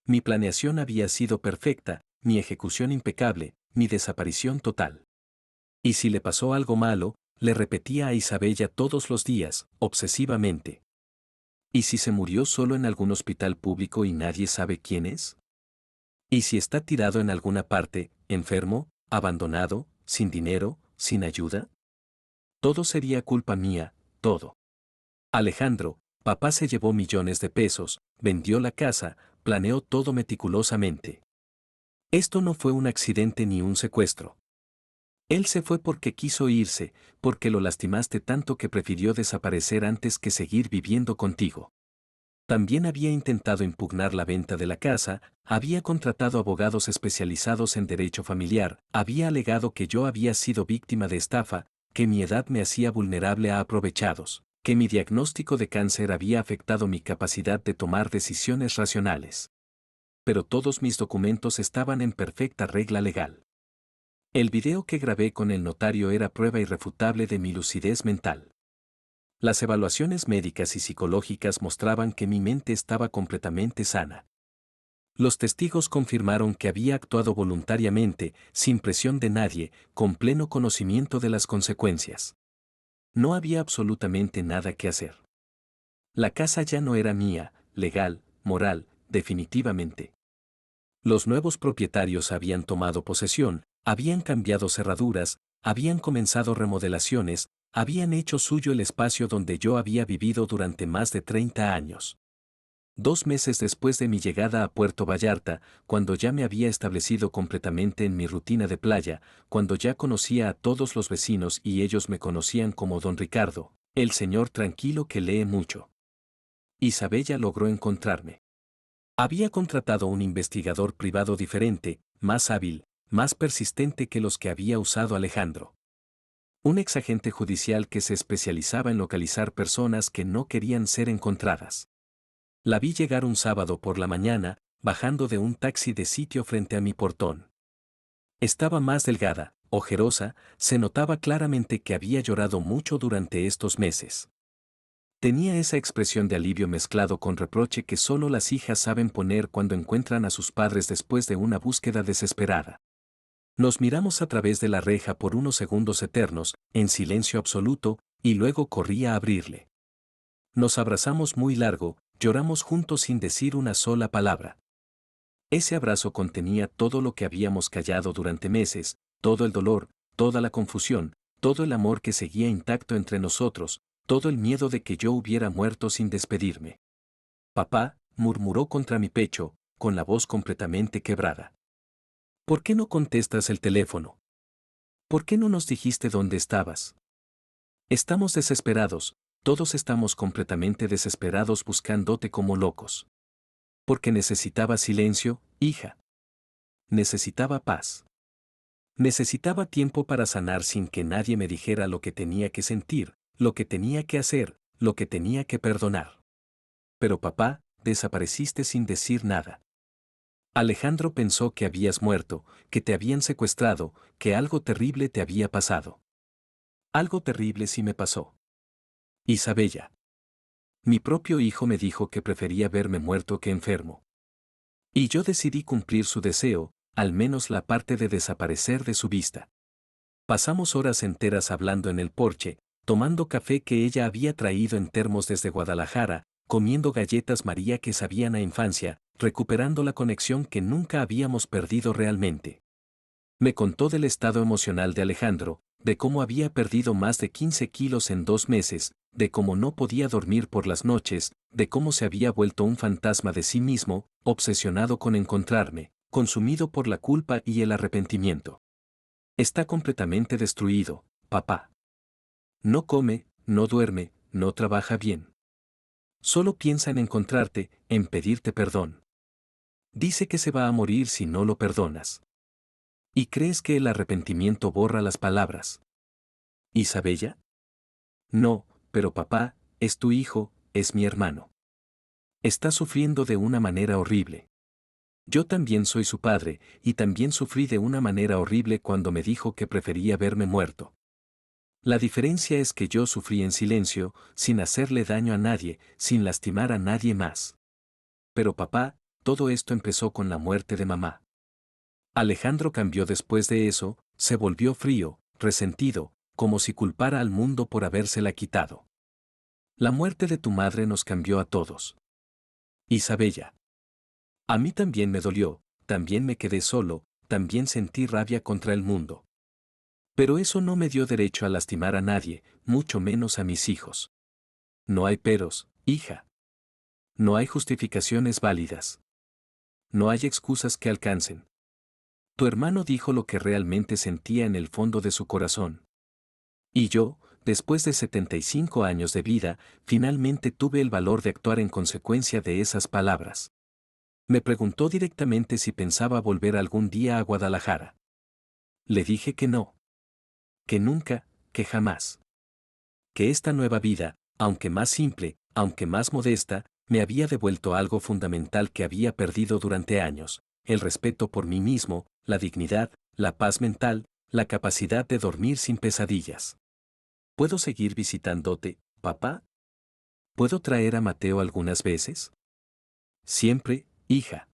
Mi planeación había sido perfecta, mi ejecución impecable, mi desaparición total. Y si le pasó algo malo, le repetía a Isabella todos los días, obsesivamente. ¿Y si se murió solo en algún hospital público y nadie sabe quién es? ¿Y si está tirado en alguna parte, enfermo, abandonado, sin dinero, sin ayuda? Todo sería culpa mía, todo. Alejandro, papá se llevó millones de pesos, vendió la casa, planeó todo meticulosamente. Esto no fue un accidente ni un secuestro. Él se fue porque quiso irse, porque lo lastimaste tanto que prefirió desaparecer antes que seguir viviendo contigo. También había intentado impugnar la venta de la casa, había contratado abogados especializados en derecho familiar, había alegado que yo había sido víctima de estafa, que mi edad me hacía vulnerable a aprovechados, que mi diagnóstico de cáncer había afectado mi capacidad de tomar decisiones racionales. Pero todos mis documentos estaban en perfecta regla legal. El video que grabé con el notario era prueba irrefutable de mi lucidez mental. Las evaluaciones médicas y psicológicas mostraban que mi mente estaba completamente sana. Los testigos confirmaron que había actuado voluntariamente, sin presión de nadie, con pleno conocimiento de las consecuencias. No había absolutamente nada que hacer. La casa ya no era mía, legal, moral, definitivamente. Los nuevos propietarios habían tomado posesión, habían cambiado cerraduras, habían comenzado remodelaciones, habían hecho suyo el espacio donde yo había vivido durante más de 30 años. 2 meses después de mi llegada a Puerto Vallarta, cuando ya me había establecido completamente en mi rutina de playa, cuando ya conocía a todos los vecinos y ellos me conocían como Don Ricardo, el señor tranquilo que lee mucho. Isabella logró encontrarme. Había contratado un investigador privado diferente, más hábil, más persistente que los que había usado Alejandro. Un exagente judicial que se especializaba en localizar personas que no querían ser encontradas. La vi llegar un sábado por la mañana, bajando de un taxi de sitio frente a mi portón. Estaba más delgada, ojerosa, se notaba claramente que había llorado mucho durante estos meses. Tenía esa expresión de alivio mezclado con reproche que solo las hijas saben poner cuando encuentran a sus padres después de una búsqueda desesperada. Nos miramos a través de la reja por unos segundos eternos, en silencio absoluto, y luego corrí a abrirle. Nos abrazamos muy largo, lloramos juntos sin decir una sola palabra. Ese abrazo contenía todo lo que habíamos callado durante meses, todo el dolor, toda la confusión, todo el amor que seguía intacto entre nosotros, todo el miedo de que yo hubiera muerto sin despedirme. Papá, murmuró contra mi pecho, con la voz completamente quebrada. ¿Por qué no contestas el teléfono? ¿Por qué no nos dijiste dónde estabas? Estamos desesperados, todos estamos completamente desesperados buscándote como locos. Porque necesitaba silencio, hija. Necesitaba paz. Necesitaba tiempo para sanar sin que nadie me dijera lo que tenía que sentir, lo que tenía que hacer, lo que tenía que perdonar. Pero papá, desapareciste sin decir nada. Alejandro pensó que habías muerto, que te habían secuestrado, que algo terrible te había pasado. Algo terrible sí me pasó. Isabella. Mi propio hijo me dijo que prefería verme muerto que enfermo. Y yo decidí cumplir su deseo, al menos la parte de desaparecer de su vista. Pasamos horas enteras hablando en el porche, tomando café que ella había traído en termos desde Guadalajara, comiendo galletas María que sabían a infancia, recuperando la conexión que nunca habíamos perdido realmente. Me contó del estado emocional de Alejandro, de cómo había perdido más de 15 kilos en 2 meses, de cómo no podía dormir por las noches, de cómo se había vuelto un fantasma de sí mismo, obsesionado con encontrarme, consumido por la culpa y el arrepentimiento. Está completamente destruido, papá. No come, no duerme, no trabaja bien. Solo piensa en encontrarte, en pedirte perdón. Dice que se va a morir si no lo perdonas. ¿Y crees que el arrepentimiento borra las palabras? ¿Isabella? No, pero papá, es tu hijo, es mi hermano. Está sufriendo de una manera horrible. Yo también soy su padre, y también sufrí de una manera horrible cuando me dijo que prefería verme muerto. La diferencia es que yo sufrí en silencio, sin hacerle daño a nadie, sin lastimar a nadie más. Pero papá, todo esto empezó con la muerte de mamá. Alejandro cambió después de eso, se volvió frío, resentido, como si culpara al mundo por habérsela quitado. La muerte de tu madre nos cambió a todos. Isabella. A mí también me dolió, también me quedé solo, también sentí rabia contra el mundo. Pero eso no me dio derecho a lastimar a nadie, mucho menos a mis hijos. No hay peros, hija. No hay justificaciones válidas. No hay excusas que alcancen. Tu hermano dijo lo que realmente sentía en el fondo de su corazón. Y yo, después de 75 años de vida, finalmente tuve el valor de actuar en consecuencia de esas palabras. Me preguntó directamente si pensaba volver algún día a Guadalajara. Le dije que no. Que nunca, que jamás. Que esta nueva vida, aunque más simple, aunque más modesta, me había devuelto algo fundamental que había perdido durante años, el respeto por mí mismo, la dignidad, la paz mental, la capacidad de dormir sin pesadillas. ¿Puedo seguir visitándote, papá? ¿Puedo traer a Mateo algunas veces? Siempre, hija.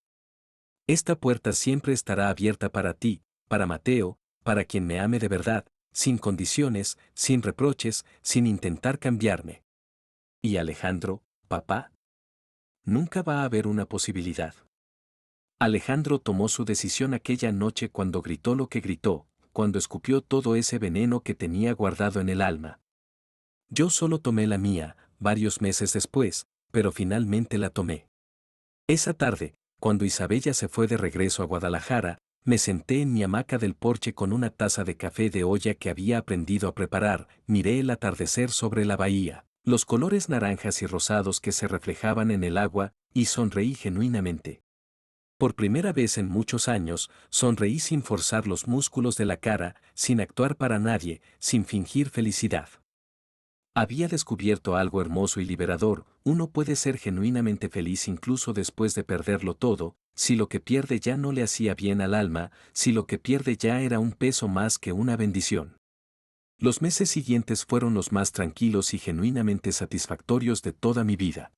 Esta puerta siempre estará abierta para ti, para Mateo, para quien me ame de verdad, sin condiciones, sin reproches, sin intentar cambiarme. ¿Y Alejandro, papá? Nunca va a haber una posibilidad. Alejandro tomó su decisión aquella noche cuando gritó lo que gritó, cuando escupió todo ese veneno que tenía guardado en el alma. Yo solo tomé la mía, varios meses después, pero finalmente la tomé. Esa tarde, cuando Isabella se fue de regreso a Guadalajara, me senté en mi hamaca del porche con una taza de café de olla que había aprendido a preparar, miré el atardecer sobre la bahía, los colores naranjas y rosados que se reflejaban en el agua, y sonreí genuinamente. Por primera vez en muchos años, sonreí sin forzar los músculos de la cara, sin actuar para nadie, sin fingir felicidad. Había descubierto algo hermoso y liberador: uno puede ser genuinamente feliz incluso después de perderlo todo, si lo que pierde ya no le hacía bien al alma, si lo que pierde ya era un peso más que una bendición. Los meses siguientes fueron los más tranquilos y genuinamente satisfactorios de toda mi vida.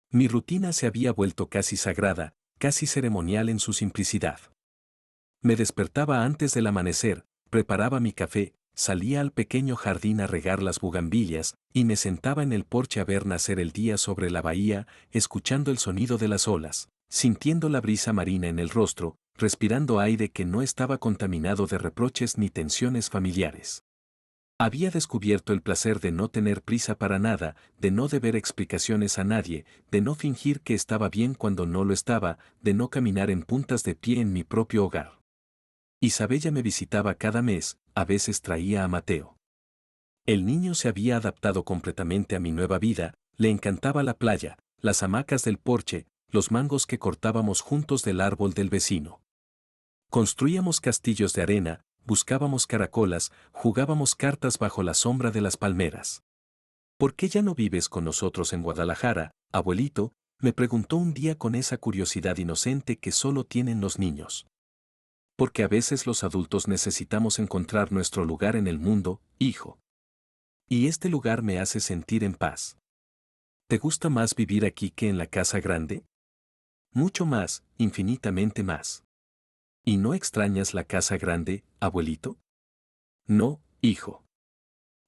Mi rutina se había vuelto casi sagrada, casi ceremonial en su simplicidad. Me despertaba antes del amanecer, preparaba mi café, salía al pequeño jardín a regar las bugambilias, y me sentaba en el porche a ver nacer el día sobre la bahía, escuchando el sonido de las olas, sintiendo la brisa marina en el rostro, respirando aire que no estaba contaminado de reproches ni tensiones familiares. Había descubierto el placer de no tener prisa para nada, de no deber explicaciones a nadie, de no fingir que estaba bien cuando no lo estaba, de no caminar en puntas de pie en mi propio hogar. Isabella me visitaba cada mes, a veces traía a Mateo. El niño se había adaptado completamente a mi nueva vida, le encantaba la playa, las hamacas del porche, los mangos que cortábamos juntos del árbol del vecino. Construíamos castillos de arena, buscábamos caracolas, jugábamos cartas bajo la sombra de las palmeras. ¿Por qué ya no vives con nosotros en Guadalajara, abuelito?, me preguntó un día con esa curiosidad inocente que solo tienen los niños. Porque a veces los adultos necesitamos encontrar nuestro lugar en el mundo, hijo. Y este lugar me hace sentir en paz. ¿Te gusta más vivir aquí que en la casa grande? Mucho más, infinitamente más. ¿Y no extrañas la casa grande, abuelito? No, hijo.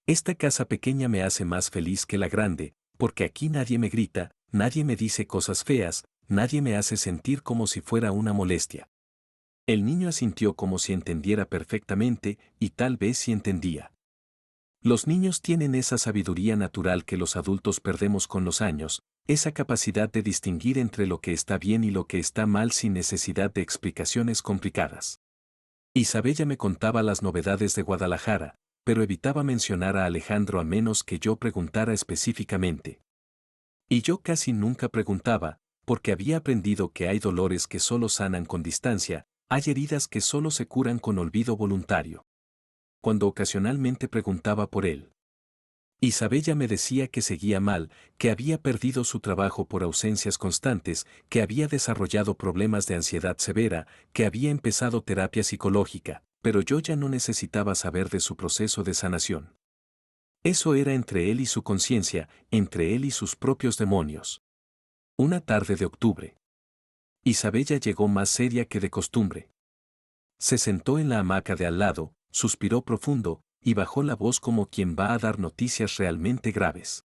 Esta casa pequeña me hace más feliz que la grande, porque aquí nadie me grita, nadie me dice cosas feas, nadie me hace sentir como si fuera una molestia. El niño asintió como si entendiera perfectamente, y tal vez si entendía. Los niños tienen esa sabiduría natural que los adultos perdemos con los años, esa capacidad de distinguir entre lo que está bien y lo que está mal sin necesidad de explicaciones complicadas. Isabella me contaba las novedades de Guadalajara, pero evitaba mencionar a Alejandro a menos que yo preguntara específicamente. Y yo casi nunca preguntaba, porque había aprendido que hay dolores que solo sanan con distancia, hay heridas que solo se curan con olvido voluntario. Cuando ocasionalmente preguntaba por él, Isabella me decía que seguía mal, que había perdido su trabajo por ausencias constantes, que había desarrollado problemas de ansiedad severa, que había empezado terapia psicológica, pero yo ya no necesitaba saber de su proceso de sanación. Eso era entre él y su conciencia, entre él y sus propios demonios. Una tarde de octubre. Isabella llegó más seria que de costumbre. Se sentó en la hamaca de al lado, suspiró profundo, y bajó la voz como quien va a dar noticias realmente graves.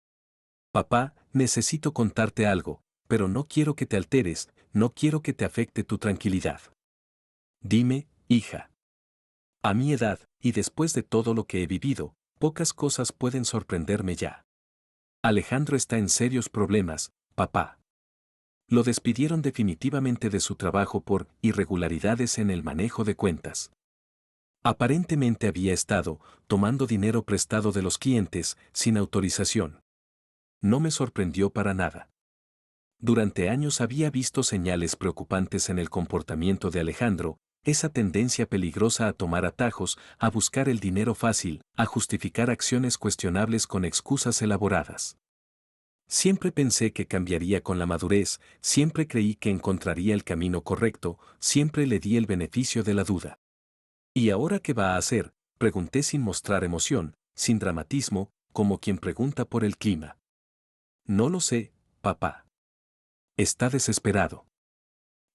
Papá, necesito contarte algo, pero no quiero que te alteres, no quiero que te afecte tu tranquilidad. Dime, hija. A mi edad, y después de todo lo que he vivido, pocas cosas pueden sorprenderme ya. Alejandro está en serios problemas, papá. Lo despidieron definitivamente de su trabajo por irregularidades en el manejo de cuentas. Aparentemente había estado tomando dinero prestado de los clientes sin autorización. No me sorprendió para nada. Durante años había visto señales preocupantes en el comportamiento de Alejandro, esa tendencia peligrosa a tomar atajos, a buscar el dinero fácil, a justificar acciones cuestionables con excusas elaboradas. Siempre pensé que cambiaría con la madurez, siempre creí que encontraría el camino correcto, siempre le di el beneficio de la duda. ¿Y ahora qué va a hacer?, pregunté sin mostrar emoción, sin dramatismo, como quien pregunta por el clima. No lo sé, papá. Está desesperado.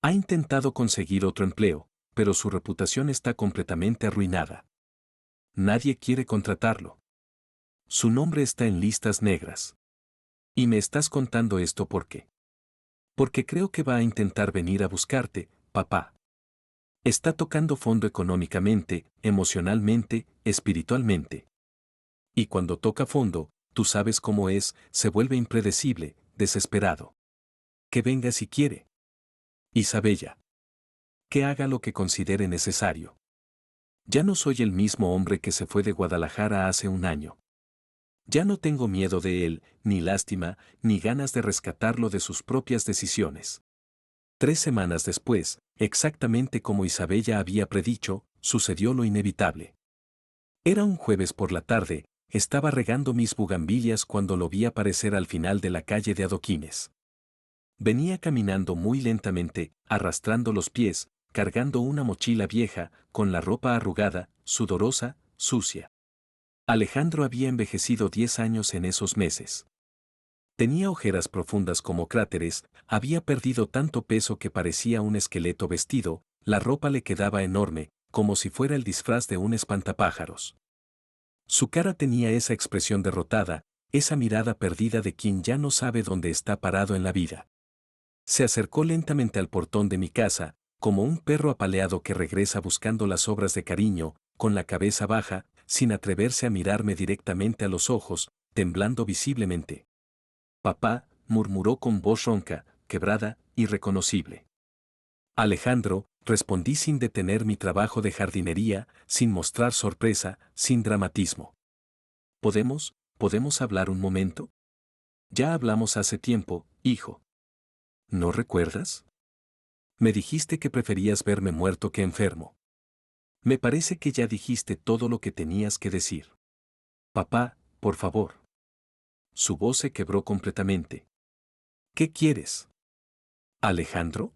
Ha intentado conseguir otro empleo, pero su reputación está completamente arruinada. Nadie quiere contratarlo. Su nombre está en listas negras. Y me estás contando esto ¿por qué? Porque creo que va a intentar venir a buscarte, papá. Está tocando fondo económicamente, emocionalmente, espiritualmente. Y cuando toca fondo, tú sabes cómo es, se vuelve impredecible, desesperado. Que venga si quiere. Isabella. Que haga lo que considere necesario. Ya no soy el mismo hombre que se fue de Guadalajara hace un año. Ya no tengo miedo de él, ni lástima, ni ganas de rescatarlo de sus propias decisiones. 3 semanas después, exactamente como Isabella había predicho, sucedió lo inevitable. Era un jueves por la tarde, estaba regando mis bugambilias cuando lo vi aparecer al final de la calle de adoquines. Venía caminando muy lentamente, arrastrando los pies, cargando una mochila vieja, con la ropa arrugada, sudorosa, sucia. Alejandro había envejecido 10 años en esos meses. Tenía ojeras profundas como cráteres, había perdido tanto peso que parecía un esqueleto vestido, la ropa le quedaba enorme, como si fuera el disfraz de un espantapájaros. Su cara tenía esa expresión derrotada, esa mirada perdida de quien ya no sabe dónde está parado en la vida. Se acercó lentamente al portón de mi casa, como un perro apaleado que regresa buscando las obras de cariño, con la cabeza baja, sin atreverse a mirarme directamente a los ojos, temblando visiblemente. Papá, murmuró con voz ronca, quebrada, irreconocible. Alejandro, respondí sin detener mi trabajo de jardinería, sin mostrar sorpresa, sin dramatismo. ¿Podemos hablar un momento? Ya hablamos hace tiempo, hijo. ¿No recuerdas? Me dijiste que preferías verme muerto que enfermo. Me parece que ya dijiste todo lo que tenías que decir. Papá, por favor. Su voz se quebró completamente. ¿Qué quieres? ¿Alejandro?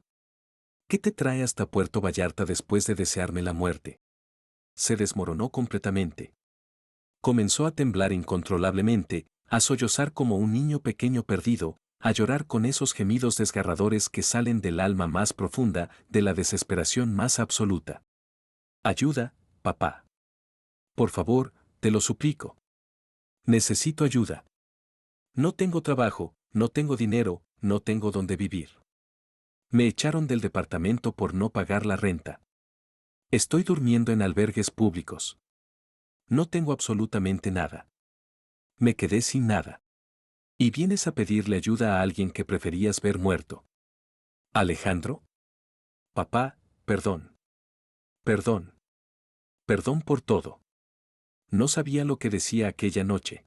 ¿Qué te trae hasta Puerto Vallarta después de desearme la muerte? Se desmoronó completamente. Comenzó a temblar incontrolablemente, a sollozar como un niño pequeño perdido, a llorar con esos gemidos desgarradores que salen del alma más profunda, de la desesperación más absoluta. Ayuda, papá. Por favor, te lo suplico. Necesito ayuda. No tengo trabajo, no tengo dinero, no tengo dónde vivir. Me echaron del departamento por no pagar la renta. Estoy durmiendo en albergues públicos. No tengo absolutamente nada. Me quedé sin nada. Y vienes a pedirle ayuda a alguien que preferías ver muerto. Alejandro. Papá, perdón. Perdón. Perdón por todo. No sabía lo que decía aquella noche.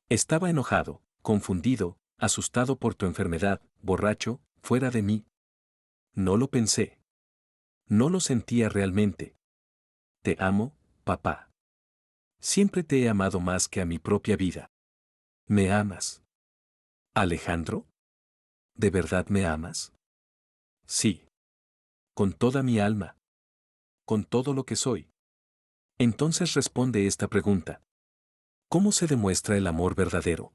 Estaba enojado, confundido, asustado por tu enfermedad, borracho, fuera de mí. No lo pensé. No lo sentía realmente. Te amo, papá. Siempre te he amado más que a mi propia vida. ¿Me amas? Alejandro. ¿De verdad me amas? Sí. Con toda mi alma. Con todo lo que soy. Entonces responde esta pregunta. ¿Cómo se demuestra el amor verdadero?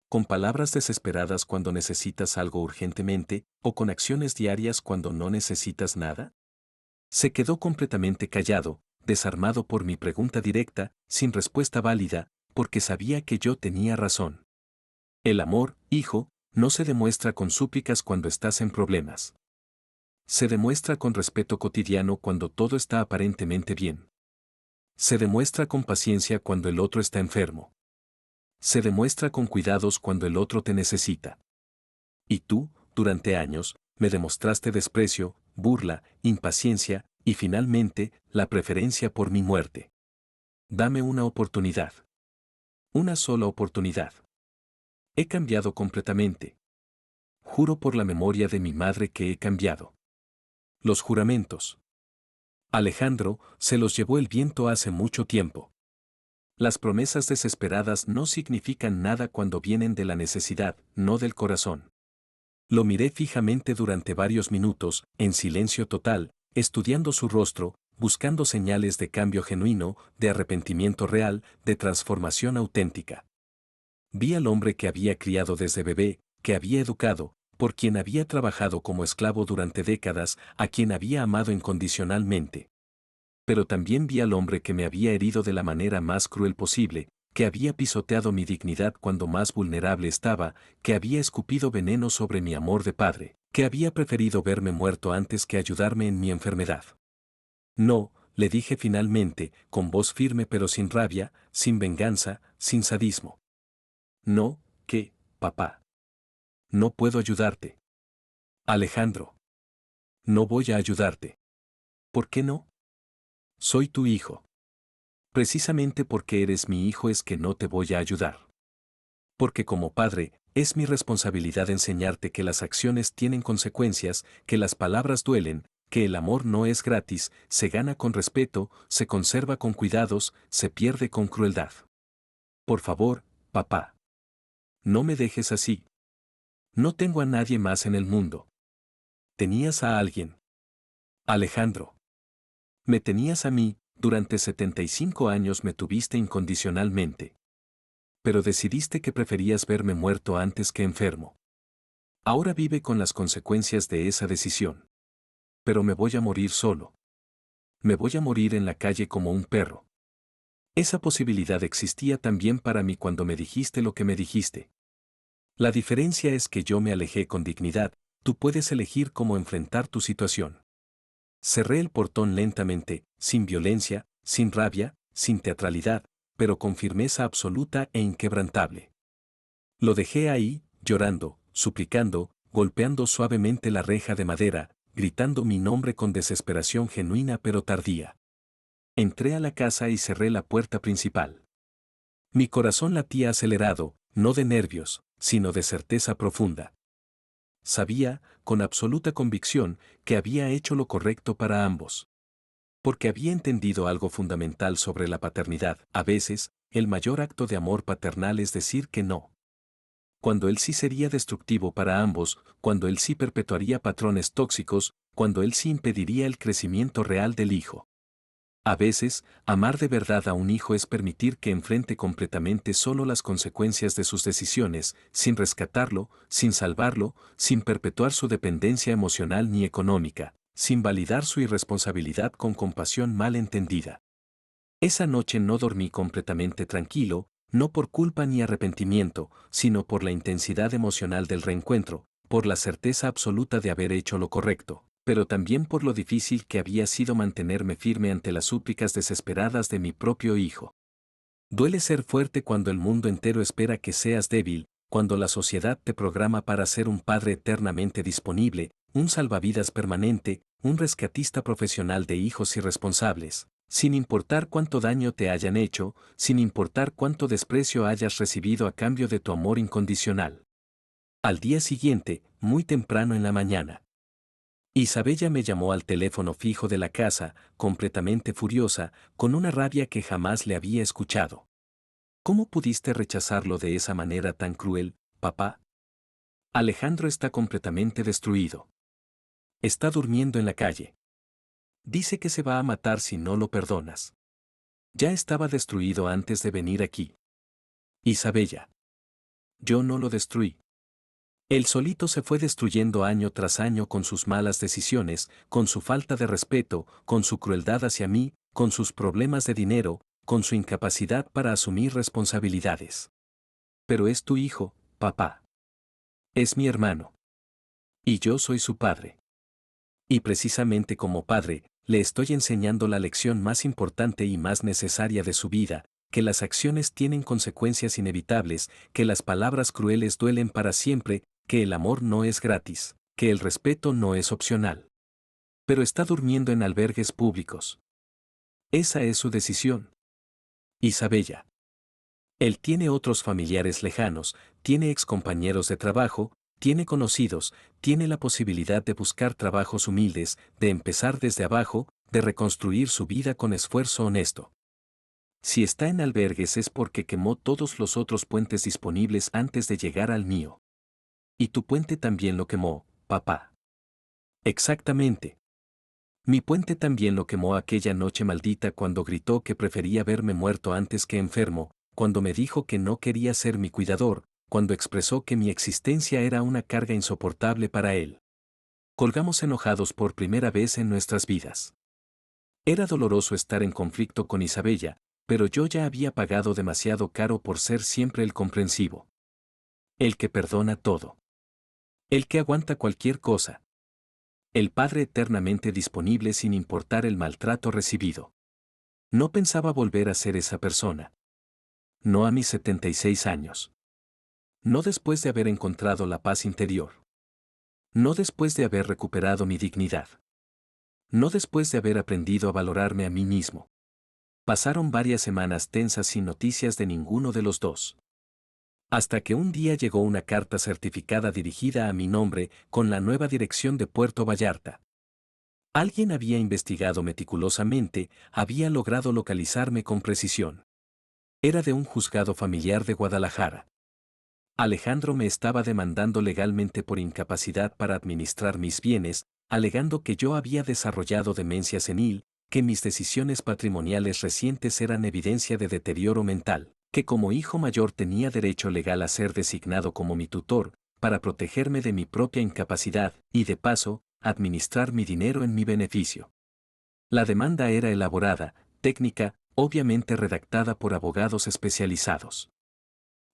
¿Con palabras desesperadas cuando necesitas algo urgentemente, o con acciones diarias cuando no necesitas nada? Se quedó completamente callado, desarmado por mi pregunta directa, sin respuesta válida, porque sabía que yo tenía razón. El amor, hijo, no se demuestra con súplicas cuando estás en problemas. Se demuestra con respeto cotidiano cuando todo está aparentemente bien. Se demuestra con paciencia cuando el otro está enfermo. Se demuestra con cuidados cuando el otro te necesita. Y tú, durante años, me demostraste desprecio, burla, impaciencia, y finalmente, la preferencia por mi muerte. Dame una oportunidad. Una sola oportunidad. He cambiado completamente. Juro por la memoria de mi madre que he cambiado. Los juramentos. Alejandro, se los llevó el viento hace mucho tiempo. Las promesas desesperadas no significan nada cuando vienen de la necesidad, no del corazón. Lo miré fijamente durante varios minutos, en silencio total, estudiando su rostro, buscando señales de cambio genuino, de arrepentimiento real, de transformación auténtica. Vi al hombre que había criado desde bebé, que había educado, por quien había trabajado como esclavo durante décadas, a quien había amado incondicionalmente. Pero también vi al hombre que me había herido de la manera más cruel posible, que había pisoteado mi dignidad cuando más vulnerable estaba, que había escupido veneno sobre mi amor de padre, que había preferido verme muerto antes que ayudarme en mi enfermedad. No, le dije finalmente, con voz firme pero sin rabia, sin venganza, sin sadismo. No, ¿qué, papá? No puedo ayudarte. Alejandro. No voy a ayudarte. ¿Por qué no? Soy tu hijo. Precisamente porque eres mi hijo es que no te voy a ayudar. Porque como padre, es mi responsabilidad enseñarte que las acciones tienen consecuencias, que las palabras duelen, que el amor no es gratis, se gana con respeto, se conserva con cuidados, se pierde con crueldad. Por favor, papá. No me dejes así. No tengo a nadie más en el mundo. Tenías a alguien. Alejandro. Me tenías a mí, durante 75 años me tuviste incondicionalmente. Pero decidiste que preferías verme muerto antes que enfermo. Ahora vive con las consecuencias de esa decisión. Pero me voy a morir solo. Me voy a morir en la calle como un perro. Esa posibilidad existía también para mí cuando me dijiste lo que me dijiste. La diferencia es que yo me alejé con dignidad, tú puedes elegir cómo enfrentar tu situación. Cerré el portón lentamente, sin violencia, sin rabia, sin teatralidad, pero con firmeza absoluta e inquebrantable. Lo dejé ahí, llorando, suplicando, golpeando suavemente la reja de madera, gritando mi nombre con desesperación genuina pero tardía. Entré a la casa y cerré la puerta principal. Mi corazón latía acelerado, no de nervios, sino de certeza profunda. Sabía, con absoluta convicción, que había hecho lo correcto para ambos. Porque había entendido algo fundamental sobre la paternidad. A veces, el mayor acto de amor paternal es decir que no. Cuando él sí sería destructivo para ambos, cuando él sí perpetuaría patrones tóxicos, cuando él sí impediría el crecimiento real del hijo. A veces, amar de verdad a un hijo es permitir que enfrente completamente solo las consecuencias de sus decisiones, sin rescatarlo, sin salvarlo, sin perpetuar su dependencia emocional ni económica, sin validar su irresponsabilidad con compasión mal entendida. Esa noche no dormí completamente tranquilo, No por culpa ni arrepentimiento, sino por la intensidad emocional del reencuentro, por la certeza absoluta de haber hecho lo correcto, pero también por lo difícil que había sido mantenerme firme ante las súplicas desesperadas de mi propio hijo. Duele ser fuerte cuando el mundo entero espera que seas débil, cuando la sociedad te programa para ser un padre eternamente disponible, un salvavidas permanente, un rescatista profesional de hijos irresponsables, sin importar cuánto daño te hayan hecho, sin importar cuánto desprecio hayas recibido a cambio de tu amor incondicional. Al día siguiente, muy temprano en la mañana, Isabella me llamó al teléfono fijo de la casa, completamente furiosa, con una rabia que jamás le había escuchado. ¿Cómo pudiste rechazarlo de esa manera tan cruel, papá? Alejandro está completamente destruido. Está durmiendo en la calle. Dice que se va a matar si no lo perdonas. Ya estaba destruido antes de venir aquí. Isabella. Yo no lo destruí. Él solito se fue destruyendo año tras año con sus malas decisiones, con su falta de respeto, con su crueldad hacia mí, con sus problemas de dinero, con su incapacidad para asumir responsabilidades. Pero es tu hijo, papá. Es mi hermano. Y yo soy su padre. Y precisamente como padre, le estoy enseñando la lección más importante y más necesaria de su vida, que las acciones tienen consecuencias inevitables, que las palabras crueles duelen para siempre, que el amor no es gratis, que el respeto no es opcional. Pero está durmiendo en albergues públicos. Esa es su decisión. Isabella. Él tiene otros familiares lejanos, tiene excompañeros de trabajo, tiene conocidos, tiene la posibilidad de buscar trabajos humildes, de empezar desde abajo, de reconstruir su vida con esfuerzo honesto. Si está en albergues es porque quemó todos los otros puentes disponibles antes de llegar al mío. Y tu puente también lo quemó, papá. Exactamente. Mi puente también lo quemó aquella noche maldita cuando gritó que prefería verme muerto antes que enfermo, cuando me dijo que no quería ser mi cuidador, cuando expresó que mi existencia era una carga insoportable para él. Colgamos enojados por primera vez en nuestras vidas. Era doloroso estar en conflicto con Isabella, pero yo ya había pagado demasiado caro por ser siempre el comprensivo. El que perdona todo. El que aguanta cualquier cosa. El padre eternamente disponible sin importar el maltrato recibido. No pensaba volver a ser esa persona. No a mis 76 años. No después de haber encontrado la paz interior. No después de haber recuperado mi dignidad. No después de haber aprendido a valorarme a mí mismo. Pasaron varias semanas tensas sin noticias de ninguno de los dos. Hasta que un día llegó una carta certificada dirigida a mi nombre con la nueva dirección de Puerto Vallarta. Alguien había investigado meticulosamente, había logrado localizarme con precisión. Era de un juzgado familiar de Guadalajara. Alejandro me estaba demandando legalmente por incapacidad para administrar mis bienes, alegando que yo había desarrollado demencia senil, que mis decisiones patrimoniales recientes eran evidencia de deterioro mental, que como hijo mayor tenía derecho legal a ser designado como mi tutor, para protegerme de mi propia incapacidad y, de paso, administrar mi dinero en mi beneficio. La demanda era elaborada, técnica, obviamente redactada por abogados especializados.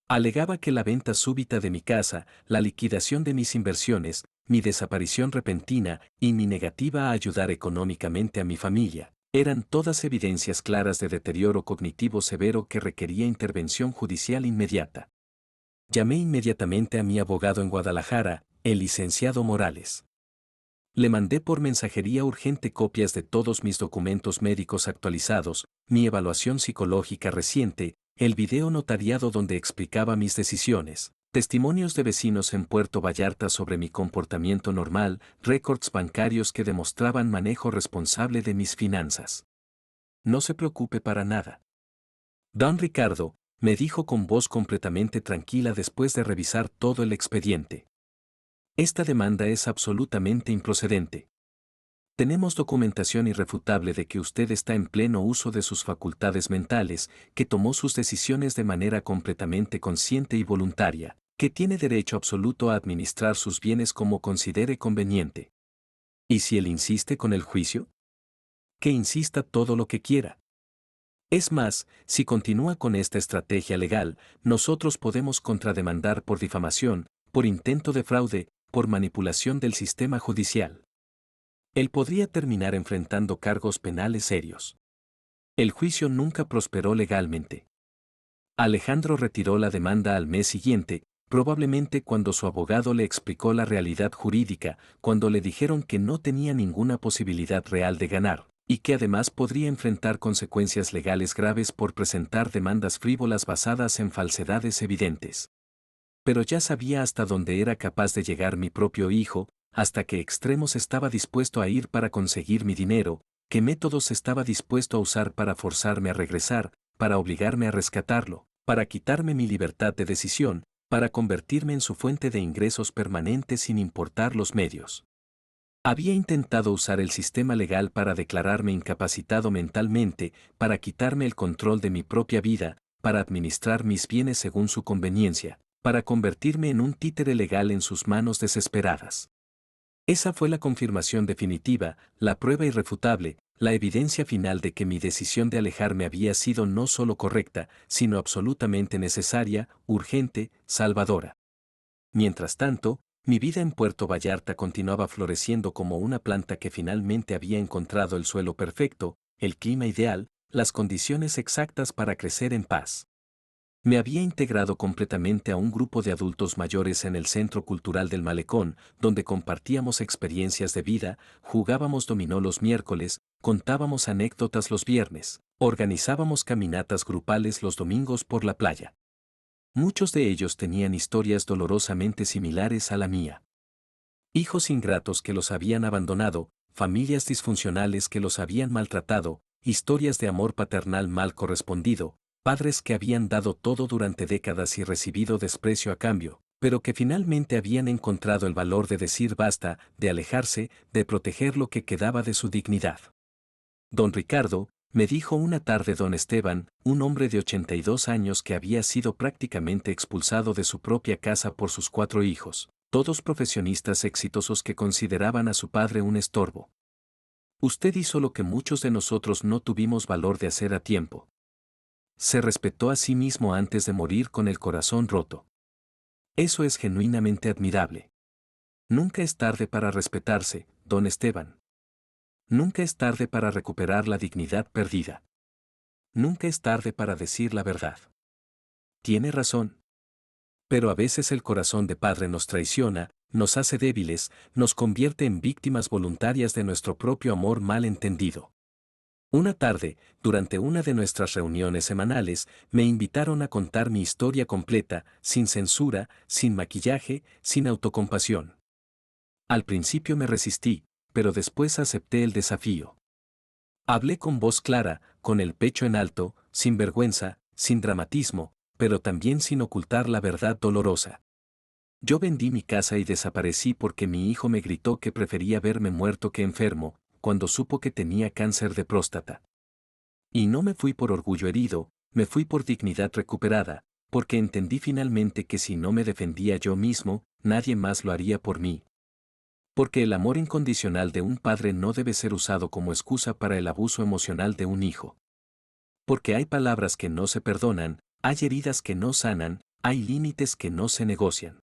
Alegaba que la venta súbita de mi casa, la liquidación de mis inversiones, mi desaparición repentina y mi negativa a ayudar económicamente a mi familia, eran todas evidencias claras de deterioro cognitivo severo que requería intervención judicial inmediata. Llamé inmediatamente a mi abogado en Guadalajara, el licenciado Morales. Le mandé por mensajería urgente copias de todos mis documentos médicos actualizados, mi evaluación psicológica reciente, el video notariado donde explicaba mis decisiones, testimonios de vecinos en Puerto Vallarta sobre mi comportamiento normal, récords bancarios que demostraban manejo responsable de mis finanzas. No se preocupe para nada. Don Ricardo, me dijo con voz completamente tranquila después de revisar todo el expediente. Esta demanda es absolutamente improcedente. Tenemos documentación irrefutable de que usted está en pleno uso de sus facultades mentales, que tomó sus decisiones de manera completamente consciente y voluntaria, que tiene derecho absoluto a administrar sus bienes como considere conveniente. ¿Y si él insiste con el juicio? Que insista todo lo que quiera. Es más, si continúa con esta estrategia legal, nosotros podemos contrademandar por difamación, por intento de fraude, por manipulación del sistema judicial. Él podría terminar enfrentando cargos penales serios. El juicio nunca prosperó legalmente. Alejandro retiró la demanda al mes siguiente, probablemente cuando su abogado le explicó la realidad jurídica, cuando le dijeron que no tenía ninguna posibilidad real de ganar, y que además podría enfrentar consecuencias legales graves por presentar demandas frívolas basadas en falsedades evidentes. Pero ya sabía hasta dónde era capaz de llegar mi propio hijo, hasta qué extremos estaba dispuesto a ir para conseguir mi dinero, qué métodos estaba dispuesto a usar para forzarme a regresar, para obligarme a rescatarlo, para quitarme mi libertad de decisión, para convertirme en su fuente de ingresos permanentes sin importar los medios. Había intentado usar el sistema legal para declararme incapacitado mentalmente, para quitarme el control de mi propia vida, para administrar mis bienes según su conveniencia, para convertirme en un títere legal en sus manos desesperadas. Esa fue la confirmación definitiva, la prueba irrefutable, la evidencia final de que mi decisión de alejarme había sido no solo correcta, sino absolutamente necesaria, urgente, salvadora. Mientras tanto, mi vida en Puerto Vallarta continuaba floreciendo como una planta que finalmente había encontrado el suelo perfecto, el clima ideal, las condiciones exactas para crecer en paz. Me había integrado completamente a un grupo de adultos mayores en el Centro Cultural del Malecón, donde compartíamos experiencias de vida, jugábamos dominó los miércoles, contábamos anécdotas los viernes, organizábamos caminatas grupales los domingos por la playa. Muchos de ellos tenían historias dolorosamente similares a la mía. Hijos ingratos que los habían abandonado, familias disfuncionales que los habían maltratado, historias de amor paternal mal correspondido, padres que habían dado todo durante décadas y recibido desprecio a cambio, pero que finalmente habían encontrado el valor de decir basta, de alejarse, de proteger lo que quedaba de su dignidad. Don Ricardo, me dijo una tarde don Esteban, un hombre de 82 años que había sido prácticamente expulsado de su propia casa por sus 4 hijos, todos profesionistas exitosos que consideraban a su padre un estorbo. Usted hizo lo que muchos de nosotros no tuvimos valor de hacer a tiempo. Se respetó a sí mismo antes de morir con el corazón roto. Eso es genuinamente admirable. Nunca es tarde para respetarse, don Esteban. Nunca es tarde para recuperar la dignidad perdida. Nunca es tarde para decir la verdad. Tiene razón. Pero a veces el corazón de padre nos traiciona, nos hace débiles, nos convierte en víctimas voluntarias de nuestro propio amor mal entendido. Una tarde, durante una de nuestras reuniones semanales, me invitaron a contar mi historia completa, sin censura, sin maquillaje, sin autocompasión. Al principio me resistí, pero después acepté el desafío. Hablé con voz clara, con el pecho en alto, sin vergüenza, sin dramatismo, pero también sin ocultar la verdad dolorosa. Yo vendí mi casa y desaparecí porque mi hijo me gritó que prefería verme muerto que enfermo, cuando supo que tenía cáncer de próstata. Y no me fui por orgullo herido, me fui por dignidad recuperada, porque entendí finalmente que si no me defendía yo mismo, nadie más lo haría por mí. Porque el amor incondicional de un padre no debe ser usado como excusa para el abuso emocional de un hijo. Porque hay palabras que no se perdonan, hay heridas que no sanan, hay límites que no se negocian.